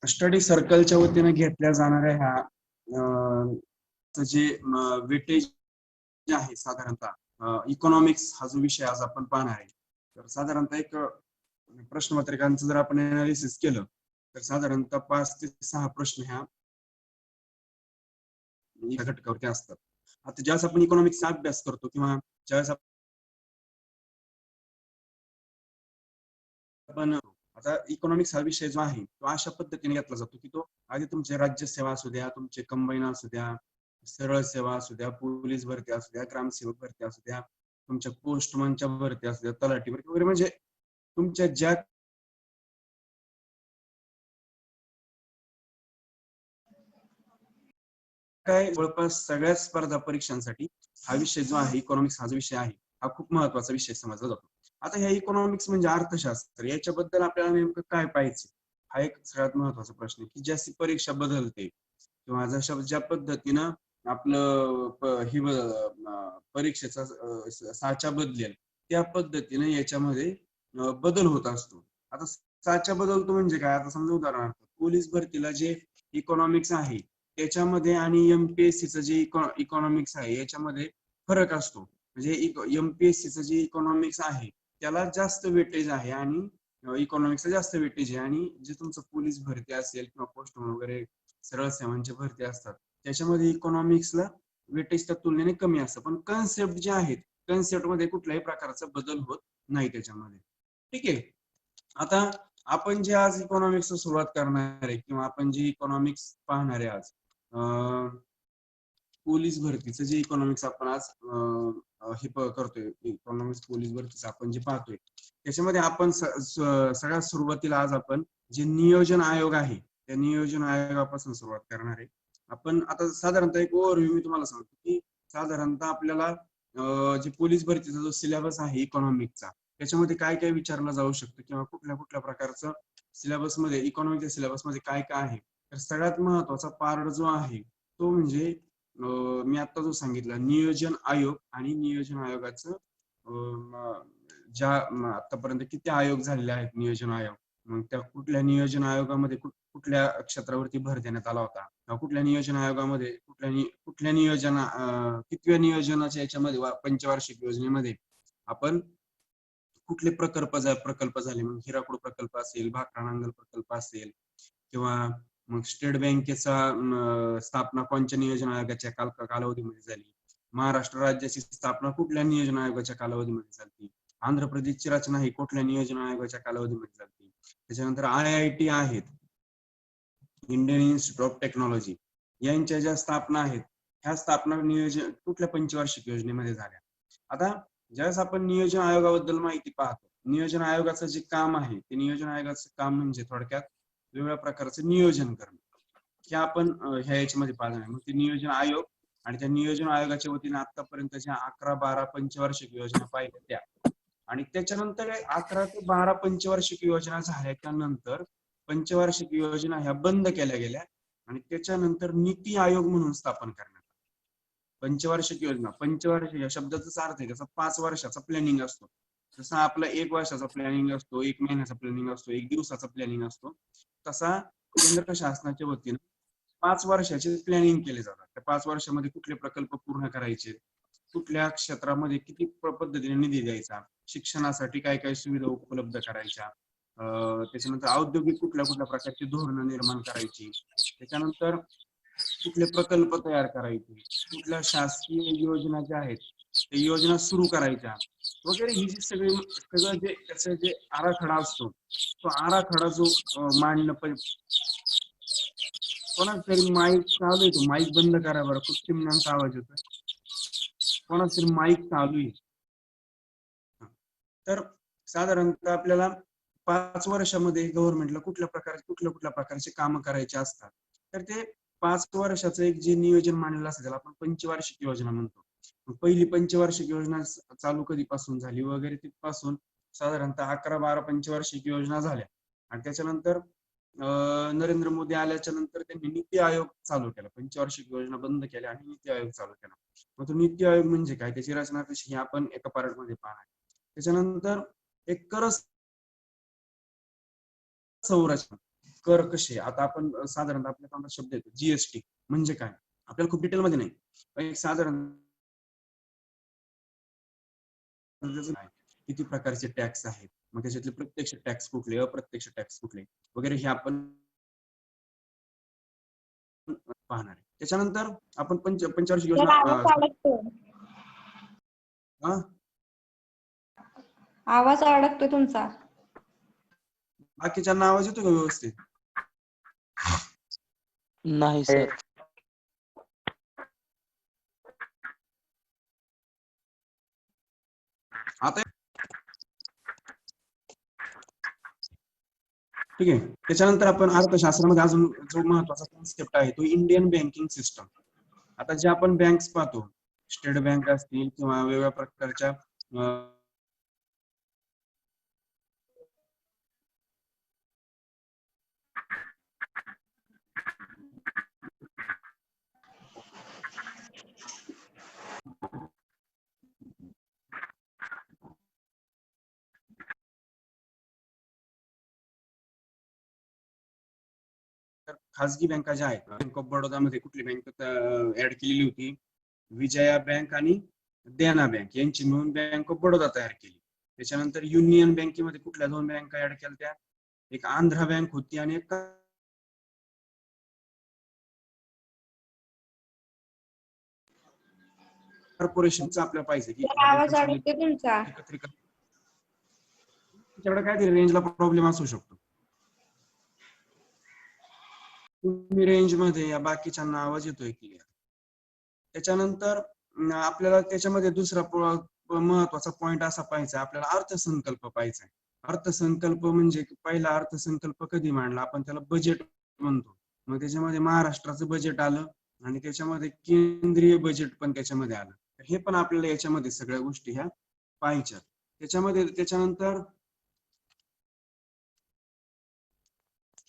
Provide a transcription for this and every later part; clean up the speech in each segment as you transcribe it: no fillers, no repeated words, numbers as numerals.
Study सर्कलच्या वतीने घेतल्या जाणाऱ्या ह्या जे वेटेज आहे साधारणतः इकॉनॉमिक्स हा जो विषय आज आपण पाहणार आहे. तर साधारणतः एक प्रश्नपत्रिकांचं जर आपण अनालिसिस केलं तर साधारणतः 5 ते 6 प्रश्न ह्या घटकावरती असतात. आता ज्यावेळेस आपण इकॉनॉमिक्सचा अभ्यास करतो किंवा ज्यावेळेस आपण आता इकॉनॉमिक्स हा विषय जो आहे तो अशा पद्धतीने घेतला जातो की तो आधी तुमचे राज्य सेवा असू द्या, तुमचे कंबाईन असू द्या, सरळ सेवा असू द्या, पोलीस भरती असू द्या, ग्रामसेवक भरती असू द्या, तुमच्या पोस्टमनच्या भरती असू द्या, तलाठी भरती वगैरे, म्हणजे तुमच्या ज्या काय जवळपास सगळ्या स्पर्धा परीक्षांसाठी हा विषय जो आहे इकॉनॉमिक्स हा जो विषय आहे हा खूप महत्वाचा विषय समजला जातो. आता ह्या इकॉनॉमिक्स म्हणजे अर्थशास्त्र, याच्याबद्दल आपल्याला नेमकं काय पाहिजे हा एक सगळ्यात महत्वाचा प्रश्न आहे की जशी परीक्षा बदलते किंवा जशा ज्या पद्धतीनं आपलं ही परीक्षेचा साचा बदलेल त्या पद्धतीने याच्यामध्ये बदल होत असतो. आता साचा बदलतो म्हणजे काय, आता समजा उदाहरणार्थ पोलीस भरतीला जे इकॉनॉमिक्स आहे त्याच्यामध्ये आणि एमपीएससीचं जे इकॉनॉमिक्स आहे याच्यामध्ये फरक असतो. म्हणजे एमपीएससीचं जे इकॉनॉमिक्स आहे त्याला जास्त वेटेज आहे आणि इकॉनॉमिक्सला जास्त वेटेज आहे, आणि जे तुमचं पोलीस भरती असेल किंवा पोस्टमन वगैरे सरळ सेवांची भरती असतात त्याच्यामध्ये इकॉनॉमिक्सला वेटेज त्या तुलनेने कमी असतं. पण कन्सेप्ट जे आहेत कन्सेप्ट मध्ये कुठल्याही प्रकारचा बदल होत नाही त्याच्यामध्ये. ठीक आहे. आता आपण जे आज इकॉनॉमिक्स सुरुवात करणार आहे किंवा आपण जे इकॉनॉमिक्स पाहणार आहे आज पोलीस भरतीचं जे इकॉनॉमिक्स आपण आज हे करतोय, इकॉनॉमिक्स पोलीस भरतीचं आपण जे पाहतोय त्याच्यामध्ये आपण सगळ्यात सुरुवातीला आज आपण जे नियोजन आयोग आहे त्या नियोजन आयोगापासून सुरुवात करणार आहे. आपण आता साधारणतः एक ओव्हरव्ह्यू मी तुम्हाला सांगतो की साधारणतः आपल्याला जे पोलीस भरतीचा जो सिलेबस आहे इकॉनॉमिक्सचा त्याच्यामध्ये काय काय विचारलं जाऊ शकतं किंवा कुठल्या कुठल्या प्रकारचं सिलेबसमध्ये इकॉनॉमिकच्या सिलेबसमध्ये काय काय आहे. तर सगळ्यात महत्वाचा पार्ट जो आहे तो म्हणजे मी आता जो सांगितला नियोजन आयोग, आणि नियोजन आयोगाचं ज्या आतापर्यंत किती आयोग झालेले आहेत नियोजन आयोग, मग त्या कुठल्या नियोजन आयोगामध्ये कुठल्या क्षेत्रावरती भर देण्यात आला होता, कुठल्या नियोजन आयोगामध्ये कुठल्या नियोजना कितव्या नियोजनाच्या याच्यामध्ये पंचवार्षिक योजनेमध्ये आपण कुठले प्रकल्प झाले, मग हिराकूड प्रकल्प असेल, भाकरानांगल प्रकल्प असेल, किंवा मग स्टेट बँकेचा स्थापना कोणत्या नियोजन आयोगाच्या कालावधीमध्ये झाली, महाराष्ट्र राज्याची स्थापना कुठल्या नियोजन आयोगाच्या कालावधीमध्ये झाली, आंध्र प्रदेशची रचना ही कुठल्या नियोजन आयोगाच्या कालावधीमध्ये झाली. त्याच्यानंतर IIT आहेत, इंडियन इन्स्टिट्यूट ऑफ टेक्नॉलॉजी, यांच्या ज्या स्थापना आहेत ह्या स्थापना नियोजन कुठल्या पंचवार्षिक योजनेमध्ये झाल्या. आता ज्यावेळेस आपण नियोजन आयोगाबद्दल माहिती पाहतो, नियोजन आयोगाचं जे काम आहे ते नियोजन आयोगाचं काम म्हणजे थोडक्यात वेगवेगळ्या प्रकारचं नियोजन करणं हे आपण ह्या याच्यामध्ये पाहणार आहे. मग ते नियोजन आयोग आणि त्या नियोजन आयोगाच्या वतीने आतापर्यंत ज्या 11-12 पंचवार्षिक योजना पाहिल्या त्या, आणि त्याच्यानंतर 11 ते 12 पंचवार्षिक योजना झाल्या त्यानंतर पंचवार्षिक योजना ह्या बंद केल्या गेल्या आणि त्याच्यानंतर नीती आयोग म्हणून स्थापन करण्यात आला. पंचवार्षिक योजना, पंचवार्षिक या शब्दाचा अर्थ आहे त्याचा 5 वर्षाचा प्लॅनिंग असतो. जसा आपला 1 वर्षाचा प्लॅनिंग असतो, 1 महिन्याचा प्लॅनिंग असतो, 1 दिवसाचा प्लॅनिंग असतो, तसा केंद्र शासनाच्या वतीने 5 वर्षाचे प्लॅनिंग केले जातात. त्या 5 वर्षामध्ये कुठले प्रकल्प पूर्ण करायचे, कुठल्या क्षेत्रामध्ये किती पद्धतीने निधी द्यायचा, शिक्षणासाठी काय काय सुविधा उपलब्ध करायच्या, त्याच्यानंतर औद्योगिक कुठल्या कुठल्या प्रकारची धोरणं निर्माण करायची, त्याच्यानंतर कुठले प्रकल्प तयार करायचे, कुठल्या शासकीय योजना ज्या आहेत त्या योजना सुरू करायच्या वगैरे, ही जी सगळं जे त्याचा जे आराखडा असतो तो आराखडा जो मांडणं. कोणाच तरी माईक चालू आहे, तो माईक बंद करा बरं, खूप चिमण्यांचा आवाज येतोय. कोणाच तरी माईक चालू आहे. तर साधारणतः आपल्याला 5 वर्षामध्ये गव्हर्नमेंटला कुठल्या प्रकारचे काम करायचे असतात. तर ते 5 वर्षाचं एक जे नियोजन मांडलेलं असतं त्याला आपण पंचवार्षिक योजना म्हणतो. पहिली पंचवार्षिक योजना चालू कधीपासून झाली वगैरे तिथपासून साधारणतः 11-12 पंचवार्षिक योजना झाल्या, आणि त्याच्यानंतर नरेंद्र मोदी आल्याच्या नंतर त्यांनी नीती आयोग चालू केला, पंचवार्षिक योजना बंद केल्या आणि नीती आयोग चालू केला. मग तो नीती आयोग म्हणजे काय, त्याची रचना कशी, ही आपण एका पार्ट मध्ये पाहणार. त्याच्यानंतर एक कर कर कसे, आता आपण साधारणतः आपल्या तोंडात शब्द येतो जीएसटी म्हणजे काय, आपल्याला खूप डिटेल मध्ये नाही, पण एक साधारण किती प्रकारचे टॅक्स आहेत, मग त्याच्यातले प्रत्यक्ष टॅक्स कुठले, अप्रत्यक्ष टॅक्स कुठले वगैरे हे आपण पाहणार आहे. त्याच्यानंतर आपण पंचवार्षिक सर योजना आवाज अडकतोय. आवाज अडकतोय तुमचा. बाकीच्यांना आवाज येतो का व्यवस्थित? नाही सर. आता ठीक आहे. त्याच्यानंतर आपण अर्थशास्त्रामध्ये अजून जो महत्वाचा कॉन्सेप्ट आहे तो इंडियन बँकिंग सिस्टम. आता जे आपण बँक्स पाहतो, स्टेट बँक असतील किंवा वेगवेगळ्या प्रकारच्या खासगी बँका ज्या आहेत, बँक ऑफ बडोदा मध्ये कुठली बँक ऍड केलेली होती, विजया बँक आणि देना बँक यांची मिळून बँक ऑफ बडोदा तयार केली. त्याच्यानंतर युनियन बँकेमध्ये कुठल्या 2 बँका ऍड केल्या त्या, एक आंध्रा बँक होती आणि एक कॉर्पोरेशनचा आपल्याला पाहिजे की आवाज अडकतोय तुमचा. त्याच्याकडे काहीतरी रेंजला प्रॉब्लेम असू शकतो. तुम्ही रेंज मध्ये या, बाकीच्यांना आवाज येतोय क्लिअर. त्याच्यानंतर आपल्याला त्याच्यामध्ये दुसरा महत्वाचा पॉइंट असा पाहिजे, आपल्याला अर्थसंकल्प पाहिजे. अर्थसंकल्प म्हणजे पहिला अर्थसंकल्प कधी मांडला आपण, त्याला बजेट म्हणतो. मग त्याच्यामध्ये महाराष्ट्राचं बजेट आलं आणि त्याच्यामध्ये केंद्रीय बजेट पण त्याच्यामध्ये आलं. हे पण आपल्याला याच्यामध्ये सगळ्या गोष्टी ह्या पाहायच्या. त्याच्यामध्ये त्याच्यानंतर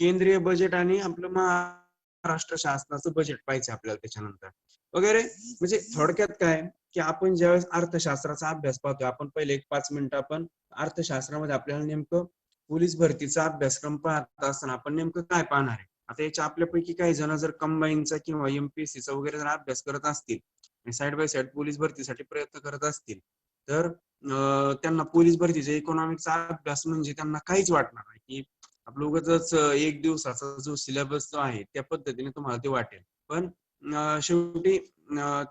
केंद्रीय बजेट आणि आपलं महाराष्ट्र शासनाचं बजेट पाहिजे आपल्याला त्याच्यानंतर वगैरे. म्हणजे थोडक्यात काय की आपण ज्यावेळेस अर्थशास्त्राचा अभ्यास पाहतोय, आपण पहिले एक 5 मिनिटं आपण अर्थशास्त्रामध्ये आपल्याला नेमकं पोलीस भरतीचा अभ्यासक्रम पाहत असताना आपण नेमकं काय पाहणार आहे. आता याच्या आपल्यापैकी काही जण जर कंबाईनचा किंवा एमपीएससीचा वगैरे जर अभ्यास करत असतील आणि साइड बाय साइड पोलीस भरतीसाठी प्रयत्न करत असतील, तर त्यांना पोलीस भरतीचा इकॉनॉमिकचा अभ्यास म्हणजे त्यांना काहीच वाटणार नाही, की आपलं उगाच एक दिवसाचा जो सिलेबस जो आहे त्या पद्धतीने तुम्हाला ते वाटेल. पण शेवटी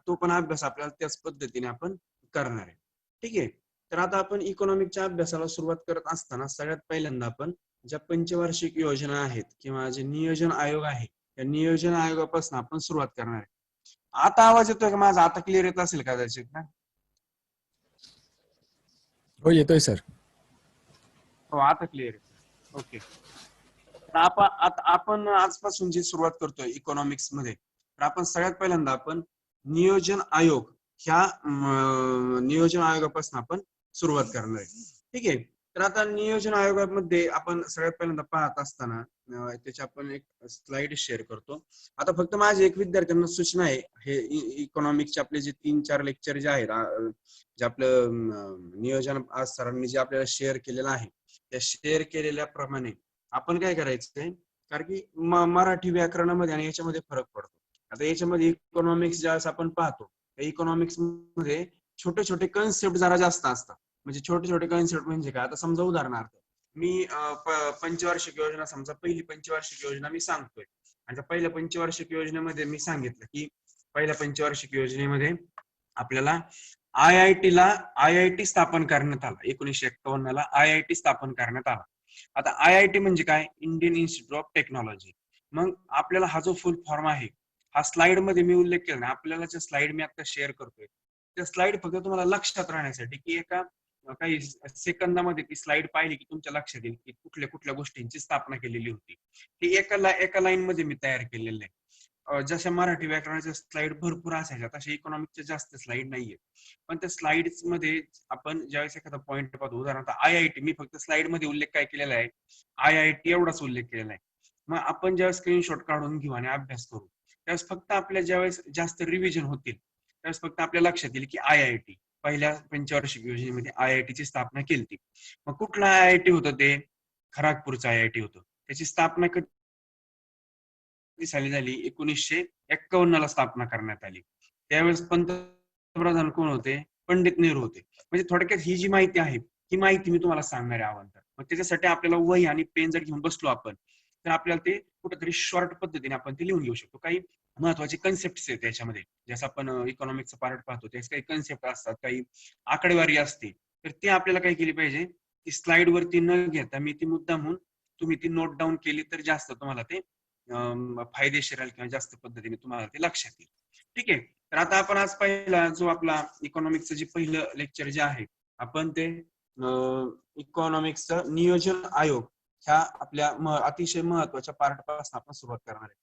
तो पण अभ्यास आपल्याला त्याच पद्धतीने आपण करणार आहे. ठीक आहे. तर आता आपण इकॉनॉमिकच्या अभ्यासाला सुरुवात करत असताना सगळ्यात पहिल्यांदा आपण ज्या पंचवार्षिक योजना आहेत किंवा जे नियोजन आयोग आहे त्या नियोजन आयोगापासून आपण सुरुवात करणार आहे. आता आवाज येतोय का माझा? आता क्लिअर येत असेल कदाचित ना? हो येतोय सर. हो आता क्लिअर आहे. ओके. आपण आजपासून जी सुरुवात करतोय इकॉनॉमिक्स मध्ये, तर आपण सगळ्यात पहिल्यांदा आपण नियोजन आयोग ह्या नियोजन आयोगापासून आपण सुरुवात करणार आहे. ठीक आहे. तर आता नियोजन आयोगामध्ये आपण सगळ्यात पहिल्यांदा पाहत असताना त्याची आपण एक स्लाइड शेअर करतो. आता फक्त माझे एक विद्यार्थ्यांना सूचना आहे, हे इकॉनॉमिक्सचे आपले जे 3-4 लेक्चर जे आहेत, जे आपलं नियोजन आज सरांनी जे आपल्याला शेअर केलेलं आहे, त्या शेअर केलेल्या प्रमाणे आपण काय करायचंय, कारण की मराठी व्याकरणामध्ये आणि याच्यामध्ये फरक पडतो. आता याच्यामध्ये इकॉनॉमिक्स ज्यावेळेस आपण पाहतो, त्या इकॉनॉमिक्स मध्ये छोटे छोटे कन्सेप्ट जरा जास्त असतात. म्हणजे छोटे छोटे कन्सेप्ट म्हणजे काय, आता समजा उदाहरणार्थ मी पंचवार्षिक योजना, समजा पहिली पंचवार्षिक योजना मी सांगतोय, आणि पहिल्या पंचवार्षिक योजनेमध्ये मी सांगितलं की पहिल्या पंचवार्षिक योजनेमध्ये आपल्याला आयआयटी स्थापन करण्यात आला. 1951 ला आयआयटी स्थापन करण्यात आला. आता आयआयटी म्हणजे काय, इंडियन इन्स्टिट्यूट ऑफ टेक्नॉलॉजी. मग आपल्याला हा जो फुल फॉर्म आहे हा स्लाइड मध्ये मी उल्लेख केला नाही, आपल्याला जे स्लाइड मी आता शेअर करतोय त्या स्लाइड फक्त तुम्हाला लक्षात राहण्यासाठी, की एका काही सेकंदामध्ये ती स्लाइड पाहिली की तुमच्या लक्षात येईल की कुठल्या कुठल्या गोष्टींची स्थापना केलेली होती. ती एका लाईन मध्ये मी तयार केलेलं आहे. जशा मराठी व्याकरणाच्या स्लाइड भरपूर असायच्या तशा इकॉनॉमिक्सच्या जास्त स्लाइड नाहीये. पण त्या स्लाइड्स मध्ये आपण ज्यावेळेस एखादा पॉईंट पाहतो, उदाहरणार्थ आयआयटी, मी फक्त स्लाइड मध्ये उल्लेख काय केलेला आहे, आयआयटी एवढाच उल्लेख केलेला आहे. मग आपण ज्यावेळेस स्क्रीनशॉट काढून घेऊ आणि अभ्यास करू, त्यावेळेस फक्त आपल्या ज्यावेळेस जास्त रिव्हिजन होतील त्यावेळेस फक्त आपल्या लक्षात येईल की आयआयटी पहिल्या पंचवार्षिक योजनेमध्ये आयआयटीची स्थापना केली. मग कुठला आयआयटी होतं, ते खरागपूरचं आयआयटी होतं. त्याची स्थापना किती साली झाली? 1951 ला स्थापना करण्यात आली. त्यावेळेस पंतप्रधान कोण होते? पंडित नेहरू होते. म्हणजे थोडक्यात ही जी माहिती आहे ही माहिती मी तुम्हाला सांगणार आहे अवांतर. मग त्याच्यासाठी आपल्याला वही आणि पेन जर घेऊन बसलो आपण तर आपल्याला ते कुठेतरी शॉर्ट पद्धतीने आपण ते लिहून घेऊ शकतो. काही महत्वाचे कन्सेप्ट आहेत त्याच्यामध्ये, जसं आपण इकॉनॉमिक्सचा पार्ट पाहतो त्याचे काही कन्सेप्ट असतात, काही आकडेवारी असते, तर ते आपल्याला काय केली पाहिजे ती स्लाइड वरती न घेता मी ती मुद्दामून तुम्ही ती नोट डाऊन केली तर जास्त तुम्हाला ते फायदेशीर राहील किंवा जास्त पद्धतीने तुम्हाला ते लक्षात येईल. ठीक आहे. तर आता आपण आज पहिला जो आपला इकॉनॉमिक्सचं जे पहिलं लेक्चर जे आहे आपण ते इकॉनॉमिक्सचं नियोजन आयोग ह्या आपल्या अतिशय महत्वाच्या पार्ट पासून आपण सुरुवात करणार आहे.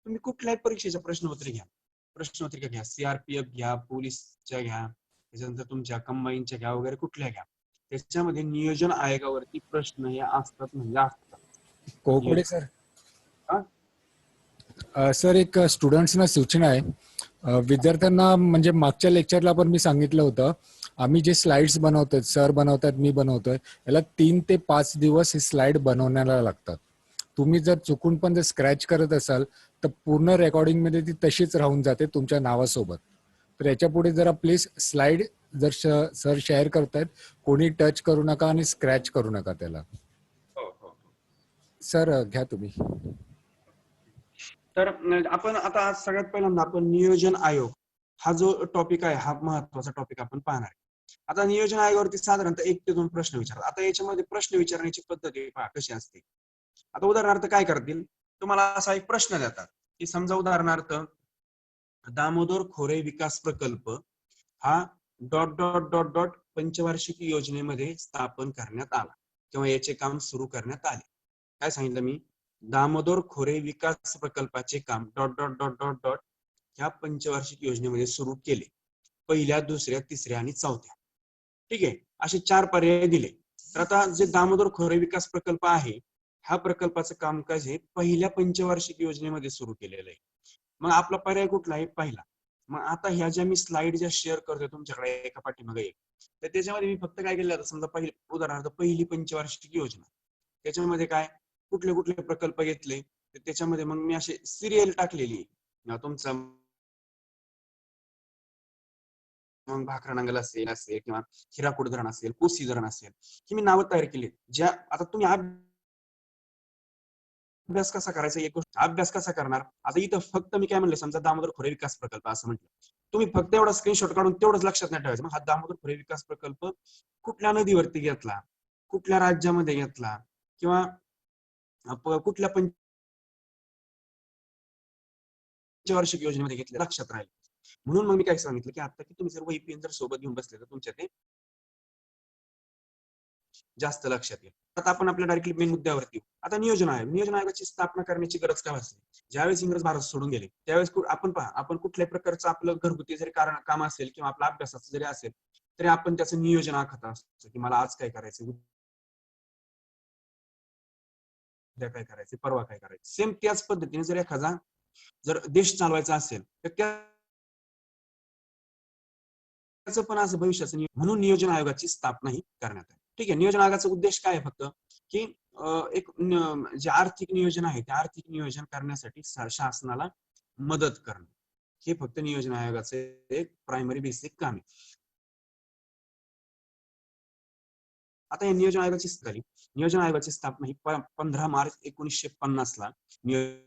तुम्ही कुठल्याही परीक्षेच्या प्रश्नपत्रिका घ्या, सीआरपीएफ घ्या, पोलीसच्या घ्या, त्याच्यानंतर तुमच्या कंबाईनच्या घ्या वगैरे कुठल्या घ्या, त्याच्यामध्ये नियोजन आयोगावरती प्रश्न हे असतात म्हणजे असतात. कोकडे सर. हा? सर एक स्टुडंट्सना सूचना आहे. विद्यार्थ्यांना म्हणजे मागच्या लेक्चरला पण मी सांगितलं होतं, आम्ही जे स्लाइड्स बनवतोय, सर बनवतात, मी बनवतोय, याला 3 ते 5 दिवस हे स्लाइड बनवण्याला लागतात. तुम्ही जर चुकून पण जर स्क्रॅच करत असाल तर पूर्ण रेकॉर्डिंग मध्ये ती तशीच राहून जाते तुमच्या नावासोबत. तर याच्या पुढे जरा प्लीज स्लाइड जर सर शेअर करतायत कोणी टच करू नका आणि स्क्रॅच करू नका त्याला. हो हो हो. सर घ्या तुम्ही. तर आपण आता आज सगळ्यात पहिल्यांदा आपण नियोजन आयोग हा जो टॉपिक आहे हा महत्वाचा टॉपिक आपण पाहणार आहे. आता नियोजन आयोगावरती साधारणतः 1 ते 2 प्रश्न विचारतात. आता याच्यामध्ये प्रश्न विचारण्याची पद्धती पहा कशी असते. आता उदाहरणार्थ काय करतील, तुम्हाला असा एक प्रश्न देतात की समजा उदाहरणार्थ दामोदर खोरे विकास प्रकल्प हा डॉट डॉट डॉट डॉट पंचवार्षिक योजनेमध्ये स्थापन करण्यात आला किंवा याचे काम सुरू करण्यात आले. काय सांगितलं मी? दामोदर खोरे विकास प्रकल्पाचे काम dot dot dot dot dot ह्या पंचवार्षिक योजनेमध्ये सुरू केले. पहिल्या, दुसऱ्या, तिसऱ्या आणि चौथ्या. ठीक आहे, असे 4 पर्याय दिले. तर आता जे दामोदर खोरे विकास प्रकल्प आहे ह्या प्रकल्पाचं कामकाज हे पहिल्या पंचवार्षिक योजनेमध्ये सुरू केलेलं आहे. मग आपला पर्याय कुठला आहे? पहिला. मग आता ह्या ज्या मी स्लाइड ज्या शेअर करतोय तुमच्याकडे एका पाठीमागे एक, तर त्याच्यामध्ये मी फक्त काय केलं, समजा पहिली उदाहरणार्थ पहिली पंचवार्षिक योजना, त्याच्यामध्ये काय कुठले कुठले प्रकल्प घेतले तर त्याच्यामध्ये मग मी असे सिरियल टाकलेली तुमचा मग भाकरानांगल असेल किंवा हिराकुड धरण असेल, कोसी धरण असेल, ही मी नावं तयार केली. ज्या आता तुम्ही अभ्यास कसा करायचा, एक गोष्ट अभ्यास कसा करणार. आता इथं फक्त मी काय म्हणलं, समजा दामोदर खोरे विकास प्रकल्प असं म्हटलं, तुम्ही फक्त एवढा स्क्रीनशॉट काढून तेवढंच लक्षात नाही ठेवायचं. मग हा दामोदर खोरे विकास प्रकल्प कुठल्या नदीवरती घेतला, कुठल्या राज्यामध्ये घेतला किंवा कुठल्या पंचवार्षिक योजनेमध्ये घेतले लक्षात राहील. म्हणून मग मी काय सांगितलं की आता की तुम्ही जर वही पेन जर सोबत घेऊन बसले तर तुमच्या ते जास्त लक्षात येईल. आता आपण आपल्या डायरेक्टली मेन मुद्द्यावरती येऊ. आता नियोजन आयोगाची स्थापना करण्याची गरज काय असते? ज्यावेळेस इंग्रज भारत सोडून गेले त्यावेळेस आपण पहा, आपण कुठल्याही प्रकारचं आपलं घरगुती जरी काम असेल किंवा आपला अभ्यासाचं जरी असेल तरी आपण त्याचं नियोजन आखत असतो की मला आज काय करायचं, उद्या काय करायचं, परवा काय करायचं. सेम त्याच पद्धतीने जर एखादा जर देश चालवायचा असेल तर त्याचं पण असं भविष्याचं म्हणून नियोजन आयोगाची स्थापना ही करण्यात आली. ठीक आहे. नियोजन आयोगाचा उद्देश काय आहे? फक्त की एक जे आर्थिक नियोजन आहे ते आर्थिक नियोजन करण्यासाठी शासनाला मदत करणं, हे फक्त नियोजन आयोगाचं एक प्रायमरी बेसिक काम आहे. आता या नियोजन आयोगाची झाली. नियोजन आयोगाची स्थापना ही 15 मार्च 1950 ला नियोजन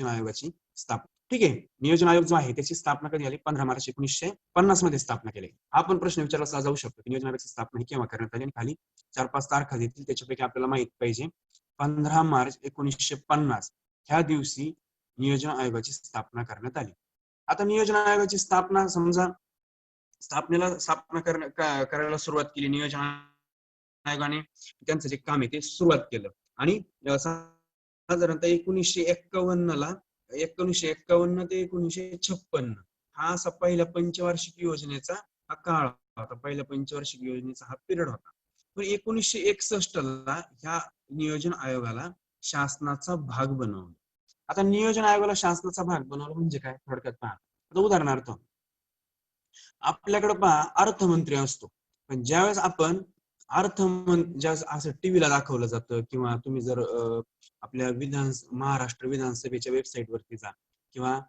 आयोगाची स्थापना. ठीक आहे. नियोजन आयोग जो आहे त्याची स्थापना कधी झाली? 15 मार्च 1950 मध्ये स्थापना केली. हा पण प्रश्न विचारला जाऊ शकतो की नियोजन आयोगाची स्थापना ही केव्हा करण्यात आली, आणि खाली 4-5 तारखा देतील त्याच्यापैकी आपल्याला माहित पाहिजे 15 मार्च 1950 ह्या दिवशी नियोजन आयोगाची स्थापना करण्यात आली. आता नियोजन आयोगाची स्थापना समजा स्थापना करायला सुरुवात केली नियोजन आयोगाने, त्यांचं जे काम आहे ते सुरुवात केलं आणि साधारणतः 1951 ते 1956 हा असा पहिल्या पंचवार्षिक योजनेचा हा काळ होता. पहिल्या पंचवार्षिक योजनेचा हा पिरियड होता. पण 1961 ला ह्या नियोजन आयोगाला शासनाचा भाग बनवलं. आता नियोजन आयोगाला शासनाचा भाग बनवलं म्हणजे काय? थोडक्यात पहा. आता उदाहरणार्थ आपल्याकडे पहा अर्थमंत्री असतो, पण ज्यावेळेस आपण ज्या असं टीव्हीला दाखवलं जातं किंवा तुम्ही जर आपल्या महाराष्ट्र विधानसभेच्या वेबसाईट वरती जा किंवा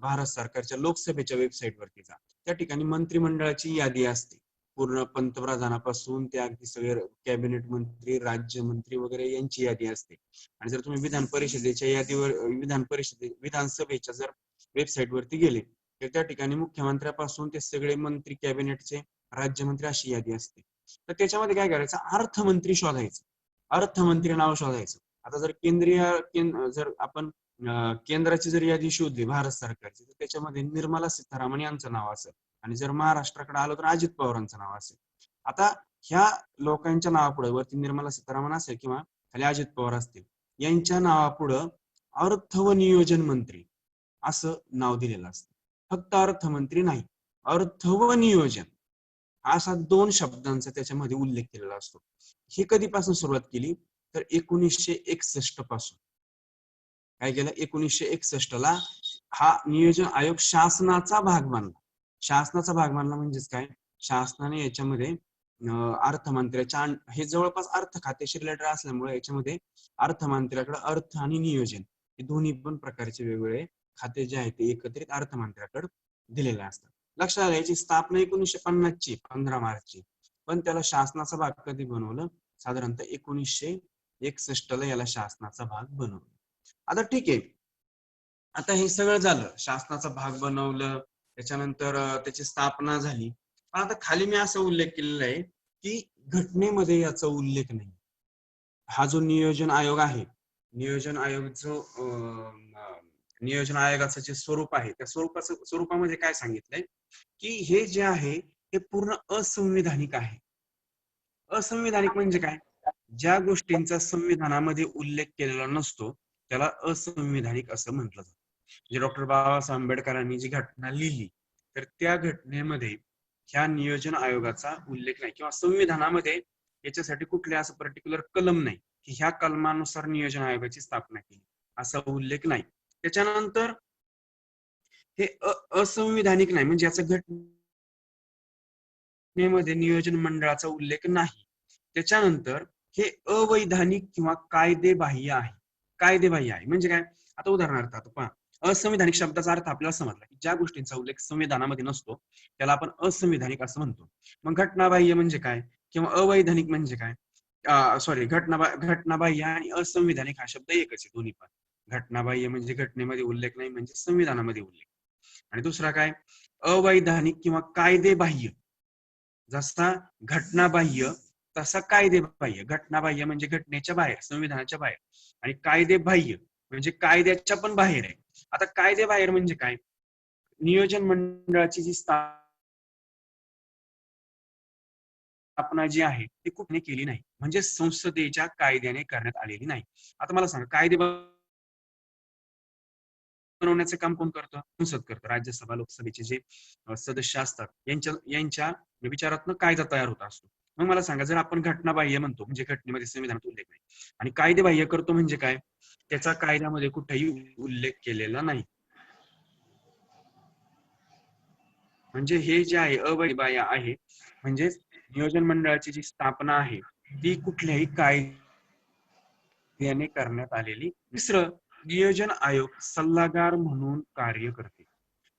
भारत सरकारच्या लोकसभेच्या वेबसाईट वरती जा, त्या ठिकाणी मंत्रिमंडळाची यादी असते. पूर्ण पंतप्रधानापासून ते अगदी सगळे कॅबिनेट मंत्री, राज्यमंत्री वगैरे यांची यादी असते. आणि जर तुम्ही विधान परिषदेच्या यादीवर विधानसभेच्या जर वेबसाईट वरती गेले तर त्या ठिकाणी मुख्यमंत्र्यापासून ते सगळे मंत्री, कॅबिनेटचे, राज्यमंत्री अशी यादी असते. तर त्याच्यामध्ये काय करायचं, अर्थमंत्री शोधायचं, अर्थमंत्री नाव शोधायचं. आता जर आपण केंद्राची जर यादी शोधली भारत सरकारची तर त्याच्यामध्ये निर्मला सीतारामन यांचं नाव असेल आणि जर महाराष्ट्राकडे आलो तर अजित पवारांचं नाव असेल. आता ह्या लोकांच्या नावापुढे वरती निर्मला सीतारामन असेल किंवा खाली अजित पवार असतील, यांच्या नावापुढं अर्थ व नियोजन मंत्री असं नाव दिलेलं असतं. फक्त अर्थमंत्री नाही, अर्थ व नियोजन असा 2 शब्दांचा त्याच्यामध्ये उल्लेख केलेला असतो. ही कधीपासून सुरुवात केली तर 1961 पासून. काय केलं, 1961 ला हा नियोजन आयोग शासनाचा भाग मानला. शासनाचा भाग मानला म्हणजेच काय, शासनाने याच्यामध्ये अर्थमंत्र्याच्या, हे जवळपास अर्थ खात्याशी रिलेटेड असल्यामुळे याच्यामध्ये अर्थमंत्र्याकडे अर्थ आणि नियोजन हे दोन्ही पण प्रकारचे वेगवेगळे खाते जे आहेत ते एकत्रित अर्थमंत्र्याकडे दिलेले असतात. लक्षात आलं, याची स्थापना 1950 ची 15 मार्चची, पण त्याला शासनाचा भाग कधी बनवलं, साधारणतः 1961 ला याला शासनाचा भाग बनवलं. आता ठीक आहे, आता हे सगळं झालं, शासनाचा भाग बनवलं, त्याच्यानंतर त्याची स्थापना झाली. पण आता खाली मी असा उल्लेख केलेला आहे की घटनेमध्ये याचा उल्लेख नाही. हा जो नियोजन आयोग आहे, नियोजन आयोगाचं जे स्वरूप आहे त्या स्वरूपामध्ये काय सांगितलंय की हे जे आहे हे पूर्ण असंविधानिक आहे. असंविधानिक म्हणजे काय, ज्या गोष्टींचा संविधानामध्ये उल्लेख केलेला नसतो त्याला असंविधानिक असं म्हटलं जातं. म्हणजे डॉक्टर बाबासाहेब आंबेडकरांनी जी घटना लिहिली तर त्या घटनेमध्ये ह्या नियोजन आयोगाचा उल्लेख नाही किंवा संविधानामध्ये याच्यासाठी कुठले असं पर्टिक्युलर कलम नाही की ह्या कलमानुसार नियोजन आयोगाची स्थापना केली असा उल्लेख नाही. त्याच्यानंतर हे असंविधानिक नाही म्हणजे याचा घटनेमध्ये नियोजन मंडळाचा उल्लेख नाही. त्याच्यानंतर हे अवैधानिक किंवा कायदेबाह्य आहे. कायदेबाह्य आहे म्हणजे काय, आता उदाहरणार्थ आता पहा, असंविधानिक शब्दाचा अर्थ आपल्याला समजला की ज्या गोष्टींचा उल्लेख संविधानामध्ये नसतो त्याला आपण असंविधानिक असं म्हणतो. मग घटनाबाह्य म्हणजे काय किंवा अवैधानिक म्हणजे काय, सॉरी, घटनाबाह्य आणि असंविधानिक हा शब्द एकच आहे दोन्ही पण. घटनाबाह्य म्हणजे घटनेमध्ये उल्लेख नाही म्हणजे संविधानामध्ये उल्लेख, आणि दुसरा काय अवैधानिक किंवा कायदेबाह्य. जसा घटनाबाह्य तसा कायदेबाह्य. घटनाबाह्य म्हणजे घटनेच्या बाहेर, संविधानाच्या बाहेर, आणि कायदेबाह्य म्हणजे कायद्याच्या पण बाहेर आहे. आता कायदेबाहेर म्हणजे काय, नियोजन मंडळाची जी स्थापना जी आहे ती कुठने केली नाही म्हणजे संसदेच्या कायद्याने करण्यात आलेली नाही. आता मला सांगा, कायदे बनवण्याचं काम कोण करतं, संसद करतं. राज्यसभा लोकसभेचे जे सदस्य असतात यांच्या विचारातनं कायदा तयार होत असतो. मग मला सांगा, जर आपण घटनाबाह्य म्हणतो म्हणजे घटनेमध्ये संविधानात उल्लेख नाही, आणि कायदेबाह्य करतो म्हणजे काय, त्याचा कायद्यामध्ये कुठेही उल्लेख केलेला नाही. म्हणजे हे जे आहे अवैधबाह्य आहे, म्हणजे नियोजन मंडळाची जी स्थापना आहे ती कुठल्याही कायद्याने करण्यात आलेली. तिसरं, नियोजन आयोग सल्लागार म्हणून कार्य करते.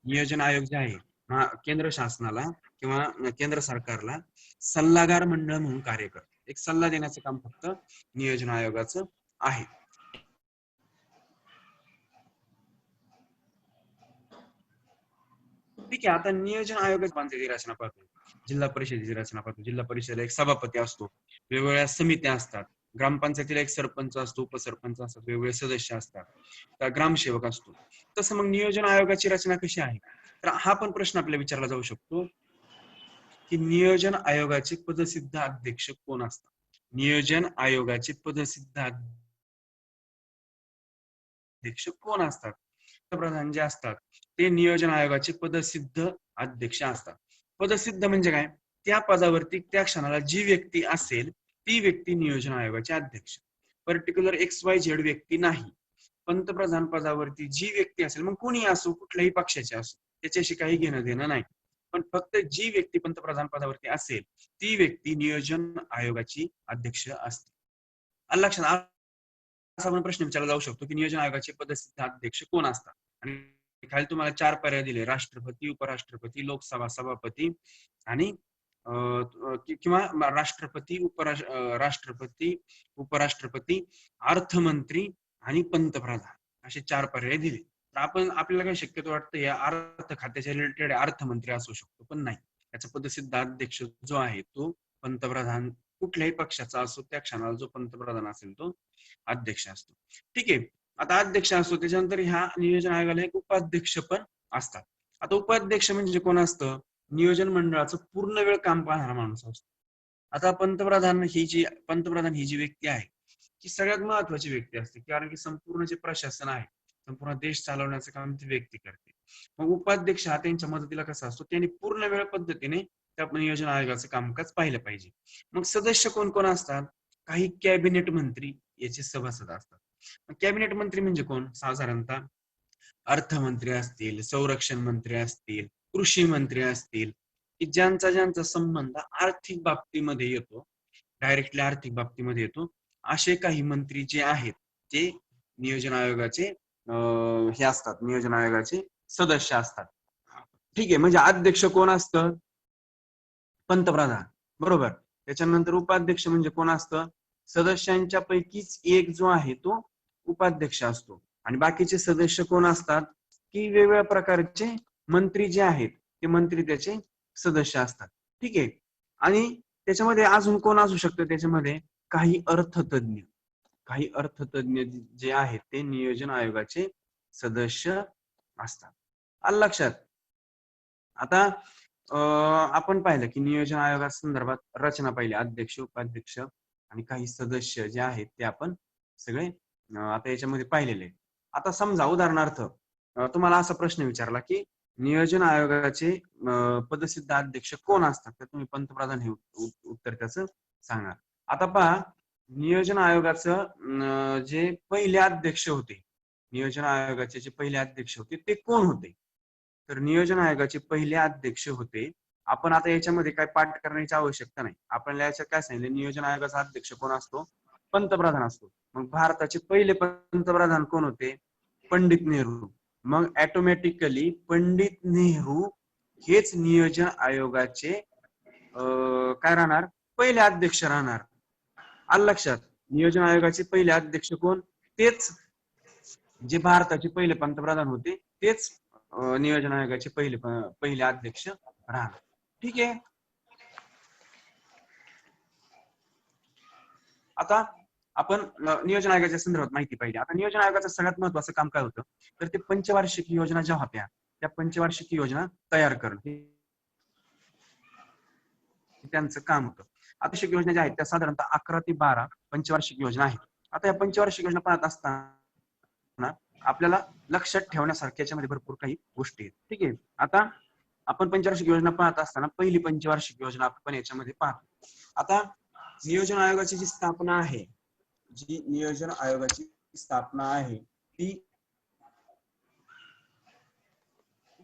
नियोजन आयोग जे आहे केंद्र शासनाला किंवा केंद्र सरकारला सल्लागार मंडळ म्हणून कार्य करते. एक सल्ला देण्याचं काम फक्त नियोजन आयोगाचं आहे. ठीक आहे, आता नियोजन आयोगाची रचना पाहतो. जिल्हा परिषदेची रचना पाहतो. जिल्हा परिषदेला एक सभापती असतो, वेगवेगळ्या समित्या असतात, ग्रामपंचायतीला एक सरपंच असतो, उपसरपंच असतात, वेगवेगळे सदस्य असतात, ग्रामसेवक असतो. तसं मग नियोजन आयोगाची रचना कशी आहे, तर हा पण प्रश्न आपल्याला विचारला जाऊ शकतो की नियोजन आयोगाचे पदसिद्ध अध्यक्ष कोण असतात. नियोजन आयोगाचे पदसिद्ध अध्यक्ष कोण असतात, पंतप्रधान जे असतात ते नियोजन आयोगाचे पदसिद्ध अध्यक्ष असतात. पदसिद्ध म्हणजे काय, त्या पदावरती त्या क्षणाला जी व्यक्ती असेल ती व्यक्ती नियोजन आयोगाचे अध्यक्ष. पर्टिक्युलर XYZ व्यक्ती नाही. पंतप्रधान पदावरती जी व्यक्ती असेल, मग कोणी असो, कुठल्याही पक्षाचे असो, त्याच्याशी काही घेणं देणं नाही. पण फक्त जी व्यक्ती पंतप्रधान पदावरती असेल ती व्यक्ती नियोजन आयोगाची अध्यक्ष असते. आलं लक्षात? असा आपण प्रश्न विचारला जाऊ शकतो की नियोजन आयोगाचे पदसिद्ध अध्यक्ष कोण असतात, आणि खाली तुम्हाला 4 पर्याय दिले: राष्ट्रपती, उपराष्ट्रपती, लोकसभा सभापती आणि किंवा राष्ट्रपती, राष्ट्रपती, उपराष्ट्रपती, अर्थमंत्री आणि पंतप्रधान, असे 4 पर्याय दिले. तर आपण आपल्याला काय शक्यतो वाटतं या अर्थ खात्याच्या रिलेटेड अर्थमंत्री असू शकतो, पण नाही. त्याचा पदसिद्ध अध्यक्ष जो आहे तो पंतप्रधान, कुठल्याही पक्षाचा असो त्या क्षणाला जो पंतप्रधान असेल तो अध्यक्ष असतो. ठीक आहे. आता अध्यक्ष असतो, त्याच्यानंतर ह्या नियोजन आयोगाला एक उपाध्यक्ष पण असतात. आता उपाध्यक्ष म्हणजे कोण असतं? नियोजन मंडळाचं पूर्ण वेळ काम पाहणारा माणूस असतो. आता पंतप्रधान ही जी व्यक्ती आहे ती सगळ्यात महत्वाची व्यक्ती असते, कारण की संपूर्ण जे प्रशासन आहे, संपूर्ण देश चालवण्याचं काम ती व्यक्ती करते. मग उपाध्यक्ष हा त्यांच्या मदतीला कसा असतो? त्यांनी पूर्ण वेळ पद्धतीने त्या नियोजन आयोगाचं कामकाज पाहिलं पाहिजे. मग सदस्य कोण कोण असतात? काही कॅबिनेट मंत्री याचे सभासद असतात. कॅबिनेट मंत्री म्हणजे कोण? साधारणतः अर्थमंत्री असतील, संरक्षण मंत्री असतील, कृषी मंत्री असतील, की ज्यांचा संबंध आर्थिक बाबतीमध्ये येतो, डायरेक्टली आर्थिक बाबतीमध्ये येतो, असे काही मंत्री जे आहेत ते नियोजन आयोगाचे हे असतात, नियोजन आयोगाचे सदस्य असतात. ठीक आहे. म्हणजे अध्यक्ष कोण असतं? पंतप्रधान, बरोबर. त्याच्यानंतर उपाध्यक्ष म्हणजे कोण असतं? सदस्यांच्या पैकीच एक जो आहे तो उपाध्यक्ष असतो. आणि बाकीचे सदस्य कोण असतात? की वेगवेगळ्या प्रकारचे मंत्री जे आहेत ते मंत्री त्याचे सदस्य असतात. ठीक आहे. आणि त्याच्यामध्ये अजून कोण असू शकतं? त्याच्यामध्ये काही अर्थतज्ञ, काही अर्थतज्ञ जे आहेत ते नियोजन आयोगाचे सदस्य असतात. आलं लक्षात? आता आपण पाहिलं की नियोजन आयोगासंदर्भात रचना पाहिली, अध्यक्ष, उपाध्यक्ष आणि काही सदस्य जे आहेत ते आपण सगळे आता याच्यामध्ये पाहिलेले. आता समजा उदाहरणार्थ तुम्हाला असा प्रश्न विचारला की नियोजन आयोगाचे पदसिद्ध अध्यक्ष कोण असतात, तर तुम्ही पंतप्रधान हे उत्तर त्याचं सांगणार. आता पहा, नियोजन आयोगाचं जे पहिले अध्यक्ष होते, नियोजन आयोगाचे जे पहिले अध्यक्ष होते ते कोण होते? तर नियोजन आयोगाचे पहिले अध्यक्ष होते, आपण आता याच्यामध्ये काय पाठ करण्याची आवश्यकता नाही, आपल्याला याच्यात काय सांगितलं, नियोजन आयोगाचा अध्यक्ष कोण असतो? पंतप्रधान असतो. मग भारताचे पहिले पंतप्रधान कोण होते? पंडित नेहरू. मग ऑटोमॅटिकली पंडित नेहरू हेच नियोजन आयोगाचे काय राहणार? पहिले अध्यक्ष राहणार. आलं लक्षात? नियोजन आयोगाचे पहिले अध्यक्ष कोण? तेच जे भारताचे पहिले पंतप्रधान होते तेच नियोजन आयोगाचे पहिले अध्यक्ष राहणार. ठीक आहे. आता आपण नियोजन आयोगाच्या संदर्भात माहिती पाहिजे. आता नियोजन आयोगाचं सगळ्यात महत्वाचं काम काय होतं? तर ते पंचवार्षिक योजना ज्या होत्या त्या पंचवार्षिक योजना तयार करणं त्यांचं काम होतं. आता योजना ज्या आहेत त्या साधारणतः 11 ते 12 पंचवार्षिक योजना आहेत. आता या पंचवार्षिक योजना पाहत असताना आपल्याला लक्षात ठेवण्यासारख्या याच्यामध्ये भरपूर काही गोष्टी आहेत. ठीक आहे. आता आपण पंचवार्षिक योजना पाहत असताना पहिली पंचवार्षिक योजना आपण याच्यामध्ये पाहतो. आता नियोजन आयोगाची जी स्थापना आहे, जी नियोजन आयोगाची स्थापना आहे ती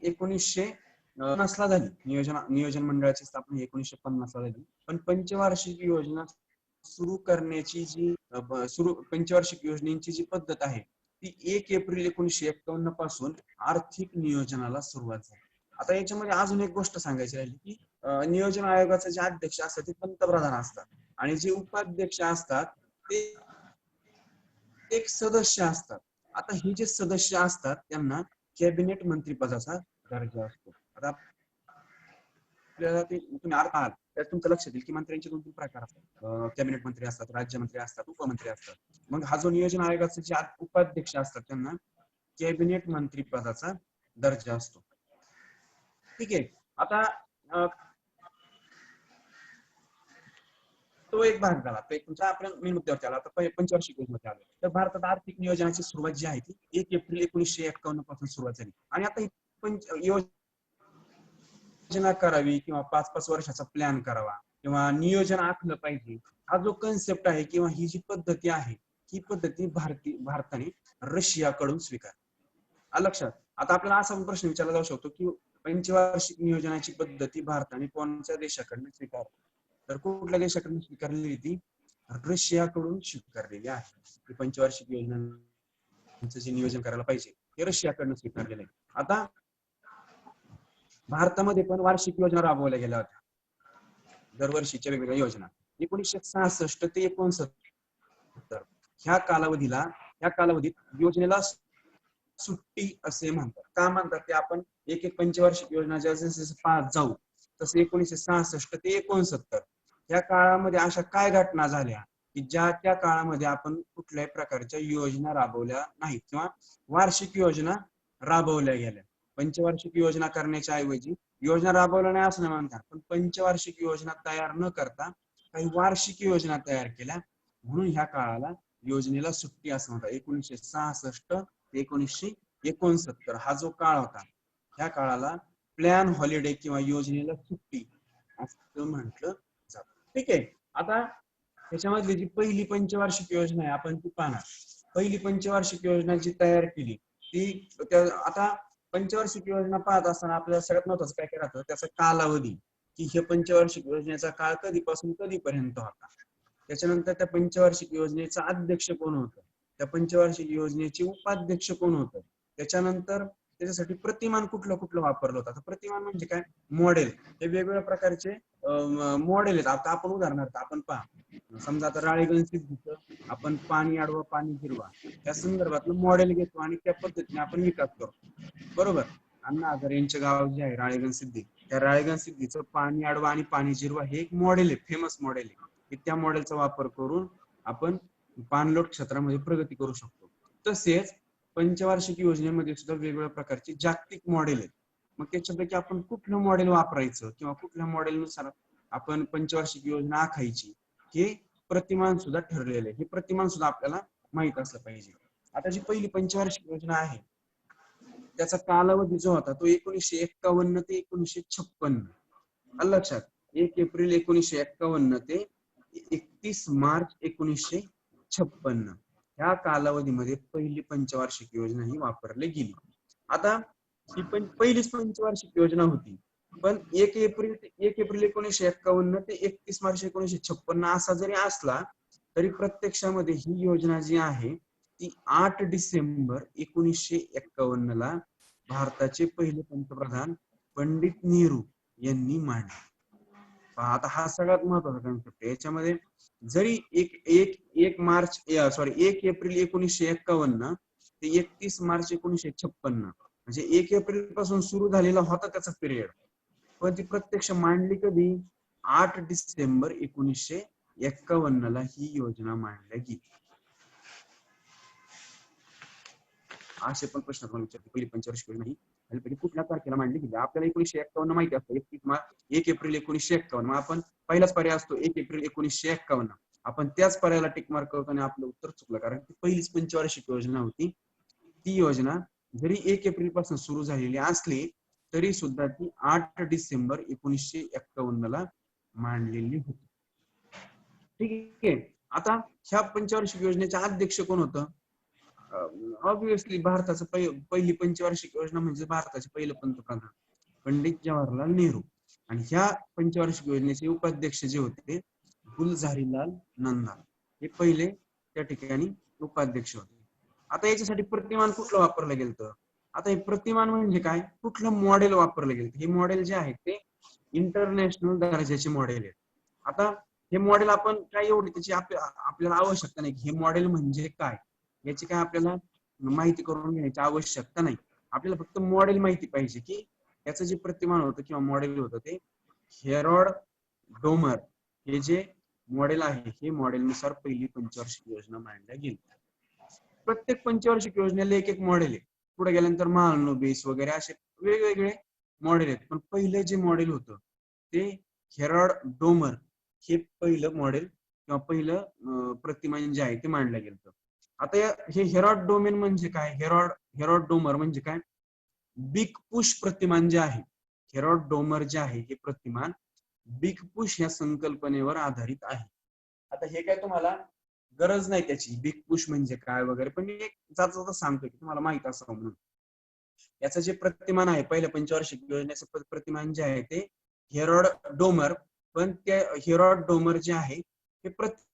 1950 ला झाली. नियोजन मंडळाची स्थापना 1950 ला झाली. पण पंचवार्षिक योजना सुरू करण्याची जी पंचवार्षिक योजनेची जी पद्धत आहे ती 1 एप्रिल 1951 पासून आर्थिक नियोजनाला सुरुवात झाली. आता याच्यामध्ये अजून एक गोष्ट सांगायची राहिली की नियोजन आयोगाचे जे अध्यक्ष असतात ते पंतप्रधान असतात आणि जे उपाध्यक्ष असतात ते एक सदस्य असतात. आता हे जे सदस्य असतात त्यांना कॅबिनेट मंत्रिपदाचा दर्जा असतो. आता आपल्याला ते तुम्ही अर्थ आहात त्यात तुमचं लक्ष येईल की मंत्र्यांचे 2-3 प्रकार असतात. कॅबिनेट मंत्री असतात, राज्यमंत्री असतात, उपमंत्री असतात. मग हा जो नियोजन आयोगाचे जे उपाध्यक्ष असतात त्यांना कॅबिनेट मंत्रिपदाचा दर्जा असतो. ठीक आहे. आता तो एक भाग झाला. तो एक तुमचा आपल्या मेन मुद्द्यावरती आला. आता पंचवार्षिक योजनेमध्ये आलो. तर भारतात आर्थिक नियोजनाची सुरुवात जी आहे ती 1 एप्रिल 1951 पासून सुरुवात झाली. आणि आता ही योजना करावी किंवा 5-5 वर्षाचा प्लॅन करावा किंवा नियोजन आखलं पाहिजे, हा जो कन्सेप्ट आहे किंवा ही जी पद्धती आहे ही पद्धती भारताने रशियाकडून स्वीकारली. लक्षात? आता आपल्याला असा प्रश्न विचारला जाऊ शकतो की पंचवार्षिक नियोजनाची पद्धती भारताने कोणत्या देशाकडून स्वीकारली? तर कुठल्या देशाकडून स्वीकारलेली ती रशियाकडून स्वीकारलेली आहे. ही पंचवार्षिक योजनांचं जे नियोजन करायला पाहिजे ते रशियाकडून स्वीकारलेलं आहे. आता भारतामध्ये पण वार्षिक योजना राबवल्या गेल्या होत्या, दरवर्षीच्या वेगवेगळ्या योजना. 1966 ते 69 ह्या कालावधीत योजनेला सुट्टी असे म्हणतात. का म्हणतात ते आपण एक एक पंचवार्षिक योजना जसे पास जाऊ तसे 1966 ते 69 या काळामध्ये अशा काय घटना झाल्या की ज्या त्या काळामध्ये आपण कुठल्याही प्रकारच्या योजना राबवल्या नाहीत किंवा वार्षिक योजना राबवल्या गेल्या. पंचवार्षिक योजना करण्याच्या ऐवजी योजना राबवल्या नाही असं नाही म्हणतात, पण पंचवार्षिक योजना तयार न करता काही वार्षिक योजना तयार केल्या, म्हणून ह्या काळाला योजनेला सुट्टी असं म्हणतात. 1966 ते 1969 हा जो काळ होता, ह्या काळाला प्लॅन हॉलिडे किंवा योजनेला सुट्टी असं म्हटलं जातं. ठीक आहे. आता त्याच्यामधली जी पहिली पंचवार्षिक योजना आहे आपण ती पाहणार. पहिली पंचवार्षिक योजना जी तयार केली ती आता पंचवार्षिक योजना पाहत असताना आपल्याला सगळ्यात महत्वाचं काय काय राहतं, त्याचा कालावधी, की हे पंचवार्षिक योजनेचा काळ कधीपासून कधीपर्यंत होता. त्याच्यानंतर त्या पंचवार्षिक योजनेचा अध्यक्ष कोण होतं, त्या पंचवार्षिक योजनेचे उपाध्यक्ष कोण होतं, त्याच्यानंतर त्याच्यासाठी प्रतिमान कुठलं कुठलं वापरलं होतं. आता प्रतिमान म्हणजे काय, मॉडेल. हे वेगवेगळ्या प्रकारचे मॉडेल आहेत. आता आपण उदाहरणार्थ आपण पहा, समजा आता राळेगण सिद्धीचं आपण पाणी अडवा पाणी जिरवा या संदर्भातलं मॉडेल घेतो आणि त्या पद्धतीने आपण विकास करतो, बरोबर. अण्णा हजारे यांचे गाव जे आहे राळेगण सिद्धी, त्या राळेगण सिद्धीचं पाणी अडवा आणि पाणी जिरवा हे एक मॉडेल आहे, फेमस मॉडेल आहे, की त्या मॉडेलचा वापर करून आपण पाणलोट क्षेत्रामध्ये प्रगती करू शकतो. तसेच पंचवार्षिक योजनेमध्ये सुद्धा वेगवेगळ्या प्रकारची जागतिक मॉडेल आहेत. मग त्याच्यापैकी आपण कुठलं मॉडेल वापरायचं किंवा कुठल्या मॉडेलनुसार आपण पंचवार्षिक योजना आखायची हे प्रतिमान सुद्धा ठरलेलं आहे. हे प्रतिमान सुद्धा आपल्याला माहित असलं पाहिजे. आता जी पहिली पंचवार्षिक योजना आहे त्याचा कालावधी जो होता तो 1951 ते 1956. लक्षात, 1 एप्रिल 1951 ते 31 मार्च 1956 ह्या कालावधीमध्ये पहिली पंचवार्षिक योजना ही वापरली गेली. आता ही पहिलीच पंचवार्षिक योजना होती, पण 1 एप्रिल 1951 ते 31 मार्च 1956 असा जरी असला तरी प्रत्यक्षामध्ये ही योजना जी आहे ती 8 डिसेंबर 1951 ला भारताचे पहिले पंतप्रधान पंडित नेहरू यांनी मांडली. आता हा सगळ्यात महत्वाचा कन्सेप्ट आहे. याच्यामध्ये जरी 1 एप्रिल 1951 ते 31 मार्च 1956 म्हणजे 1 एप्रिल पासून सुरू झालेला होता त्याचा पिरियड, पण ती प्रत्यक्ष मांडली कधी, 8 डिसेंबर 1951 ला ही योजना मांडल्या गेली. असे पण प्रश्न आपण विचारतो, पहिली पंचवार्षिक योजना ही कुठल्या तारखेला मांडली गेली. आपल्याला 1951 माहिती असतं, 1 एप्रिल 1951. मग आपण पहिलाच पर्याय असतो 1 एप्रिल 1951. आपण त्याच पर्यायाला टिक मार्क करतो आणि आपलं उत्तर चुकलं, कारण ती पहिलीच पंचवार्षिक योजना होती. ती योजना जरी 1 एप्रिल पासून सुरू झालेली असली तरी सुद्धा ती 8 डिसेंबर 1951 ला मांडलेली होती. ठीक आहे. आता ह्या पंचवार्षिक योजनेचे अध्यक्ष कोण होतं, ऑब्विसली भारताचं पहिली पंचवार्षिक योजना म्हणजे भारताचे पहिले पंतप्रधान पंडित जवाहरलाल नेहरू. आणि ह्या पंचवार्षिक योजनेचे उपाध्यक्ष जे होते गुलझारीलाल नंदा, हे पहिले त्या ठिकाणी उपाध्यक्ष होते. आता याच्यासाठी प्रतिमान कुठलं वापरलं गेलं, आता हे प्रतिमान म्हणजे काय, कुठलं मॉडेल वापरलं गेलं. हे मॉडेल जे आहे ते इंटरनॅशनल दर्जाचे मॉडेल आहे. आता हे मॉडेल आपण काय एवढी त्याची आपल्याला आवश्यकता नाही, हे मॉडेल म्हणजे काय याची काय आपल्याला माहिती करून घ्यायची आवश्यकता नाही. आपल्याला फक्त मॉडेल माहिती पाहिजे की याचं जे प्रतिमान होतं किंवा मॉडेल होतं ते हेरॉड डोमर हे जे मॉडेल आहे हे मॉडेल नुसार पहिली पंचवार्षिक योजना मांडल्या गेली. प्रत्येक पंचवार्षिक योजनेला एक एक मॉडेल आहे. पुढे गेल्यानंतर महालनोबिस वगैरे असे वेगवेगळे मॉडेल आहेत, पण पहिले जे मॉडेल होतं ते हेरॉड डोमर हे पहिलं मॉडेल किंवा पहिलं प्रतिमान जे आहे ते मांडलं गेलं. आता हे हेरॉड डोमेन म्हणजे काय, हेरॉड डोमर म्हणजे काय, बिग पुश प्रतिमान जे आहे, हेरॉड डोमर जे आहे हे प्रतिमान बिग पुश या संकल्पनेवर आधारित आहे. आता हे काय तुम्हाला गरज नाही त्याची, बिग पुश म्हणजे काय वगैरे, पण एक जाता सांगतो की तुम्हाला माहित असावं म्हणून. याचं जे प्रतिमान आहे पहिल्या पंचवार्षिक योजनेचं प्रतिमान जे आहे ते हेरॉड डोमर, पण ते हेरॉड डोमर जे आहे ते प्रतिमान,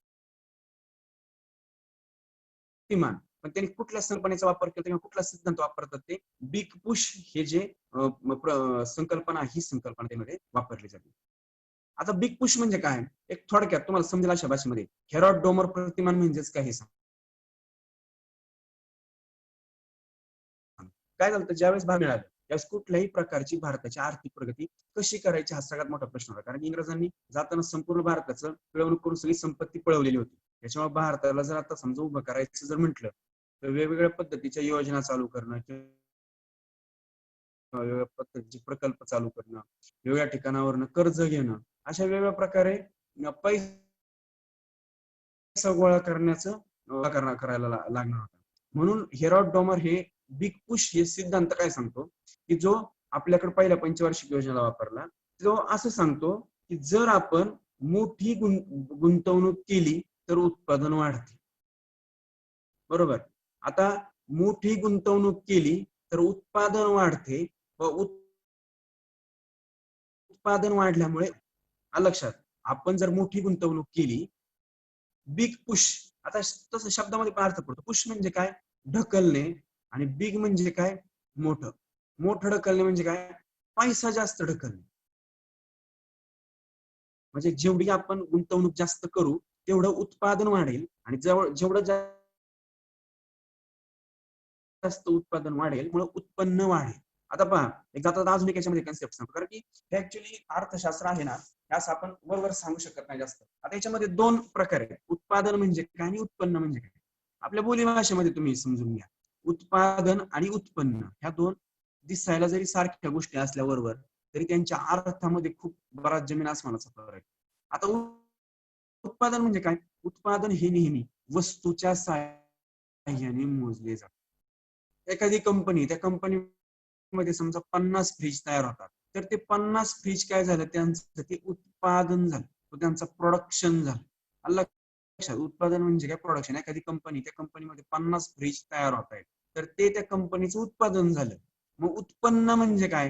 पण त्यांनी कुठल्या संकल्पनेचा वापर केला किंवा कुठला सिद्धांत वापरतात ते बिग पुश हे जे संकल्पना, ही संकल्पना त्यामध्ये वापरली जाते. आता बिग पुश म्हणजे काय, एक थोडक्यात तुम्हाला समजेल अशा भाषेमध्ये हेरॉड डोमर प्रतिमान म्हणजेच काय हे सांग. काय झालं, ज्यावेळेस भाग मिळाला त्यावेळेस कुठल्याही प्रकारची भारताची आर्थिक प्रगती कशी करायची हा सगळ्यात मोठा प्रश्न होता, कारण इंग्रजांनी जाताना संपूर्ण भारताचं पिळवणूक करून सगळी संपत्ती पळवलेली होती. त्याच्यामुळे भारताला जर आता समजा उभं करायचं जर म्हटलं तर वेगवेगळ्या पद्धतीच्या योजना चालू करणं, वेगवेगळ्या पद्धतीचे प्रकल्प चालू करणं, वेगवेगळ्या ठिकाणावरनं कर्ज घेणं, अशा वेगवेगळ्या प्रकारे पैसा गोळा करण्याचं करायला लागणार होता. म्हणून हेरॉड डोमर हे बिग पुश हे सिद्धांत काय सांगतो, की जो आपल्याकडे पहिल्या पंचवार्षिक योजनेला वापरला, तो असं सांगतो की जर आपण मोठी गुंतवणूक केली तर उत्पादन वाढते. बरोबर. आता मोठी गुंतवणूक केली तर उत्पादन वाढते व उत्पादन वाढल्यामुळे लक्षात, आपण जर मोठी गुंतवणूक केली, बिग पुश, आता तसं शब्दामध्ये पण अर्थ पडतो. पुश म्हणजे काय, ढकलणे, आणि बिग म्हणजे काय, मोठं. मोठं ढकलणे म्हणजे काय, पैसा जास्त ढकलणे. म्हणजे जेवढी आपण गुंतवणूक जास्त करू तेवढं उत्पादन वाढेल, आणि जेवढं जास्त उत्पादन वाढेल मुळे उत्पन्न वाढेल. आता पहा, एक जाता अजून एक याच्यामध्ये कन्सेप्ट सांगतो, कारण की हे ऍक्च्युली अर्थशास्त्र आहे ना, असं आपण बरोबर सांगू शकत नाही जास्त. आता याच्यामध्ये दोन प्रकार आहेत, उत्पादन म्हणजे काय आणि उत्पन्न म्हणजे काय. आपल्या बोलीभाषेमध्ये तुम्ही समजून घ्या, उत्पादन आणि उत्पन्न ह्या दोन दिसायला जरी सारख्या गोष्टी असल्याबरोबर तरी त्यांच्या अर्थामध्ये खूप बराच जमीन आसमानाचा फरक आहे. आता उत्पादन म्हणजे काय, उत्पादन हे नेहमी वस्तूच्या साह्याने मोजले जाते. एखादी कंपनी, त्या कंपनीमध्ये समजा 50 फ्रीज तयार होतात, तर ते 50 फ्रीज काय झालं, त्यांचं ते उत्पादन झालं, त्यांचं प्रोडक्शन झालं. लक्षात, उत्पादन म्हणजे काय, प्रोडक्शन. एखादी कंपनी, त्या कंपनीमध्ये 50 फ्रीज तयार होत आहेत, तर ते त्या कंपनीचं उत्पादन झालं. मग उत्पन्न म्हणजे काय,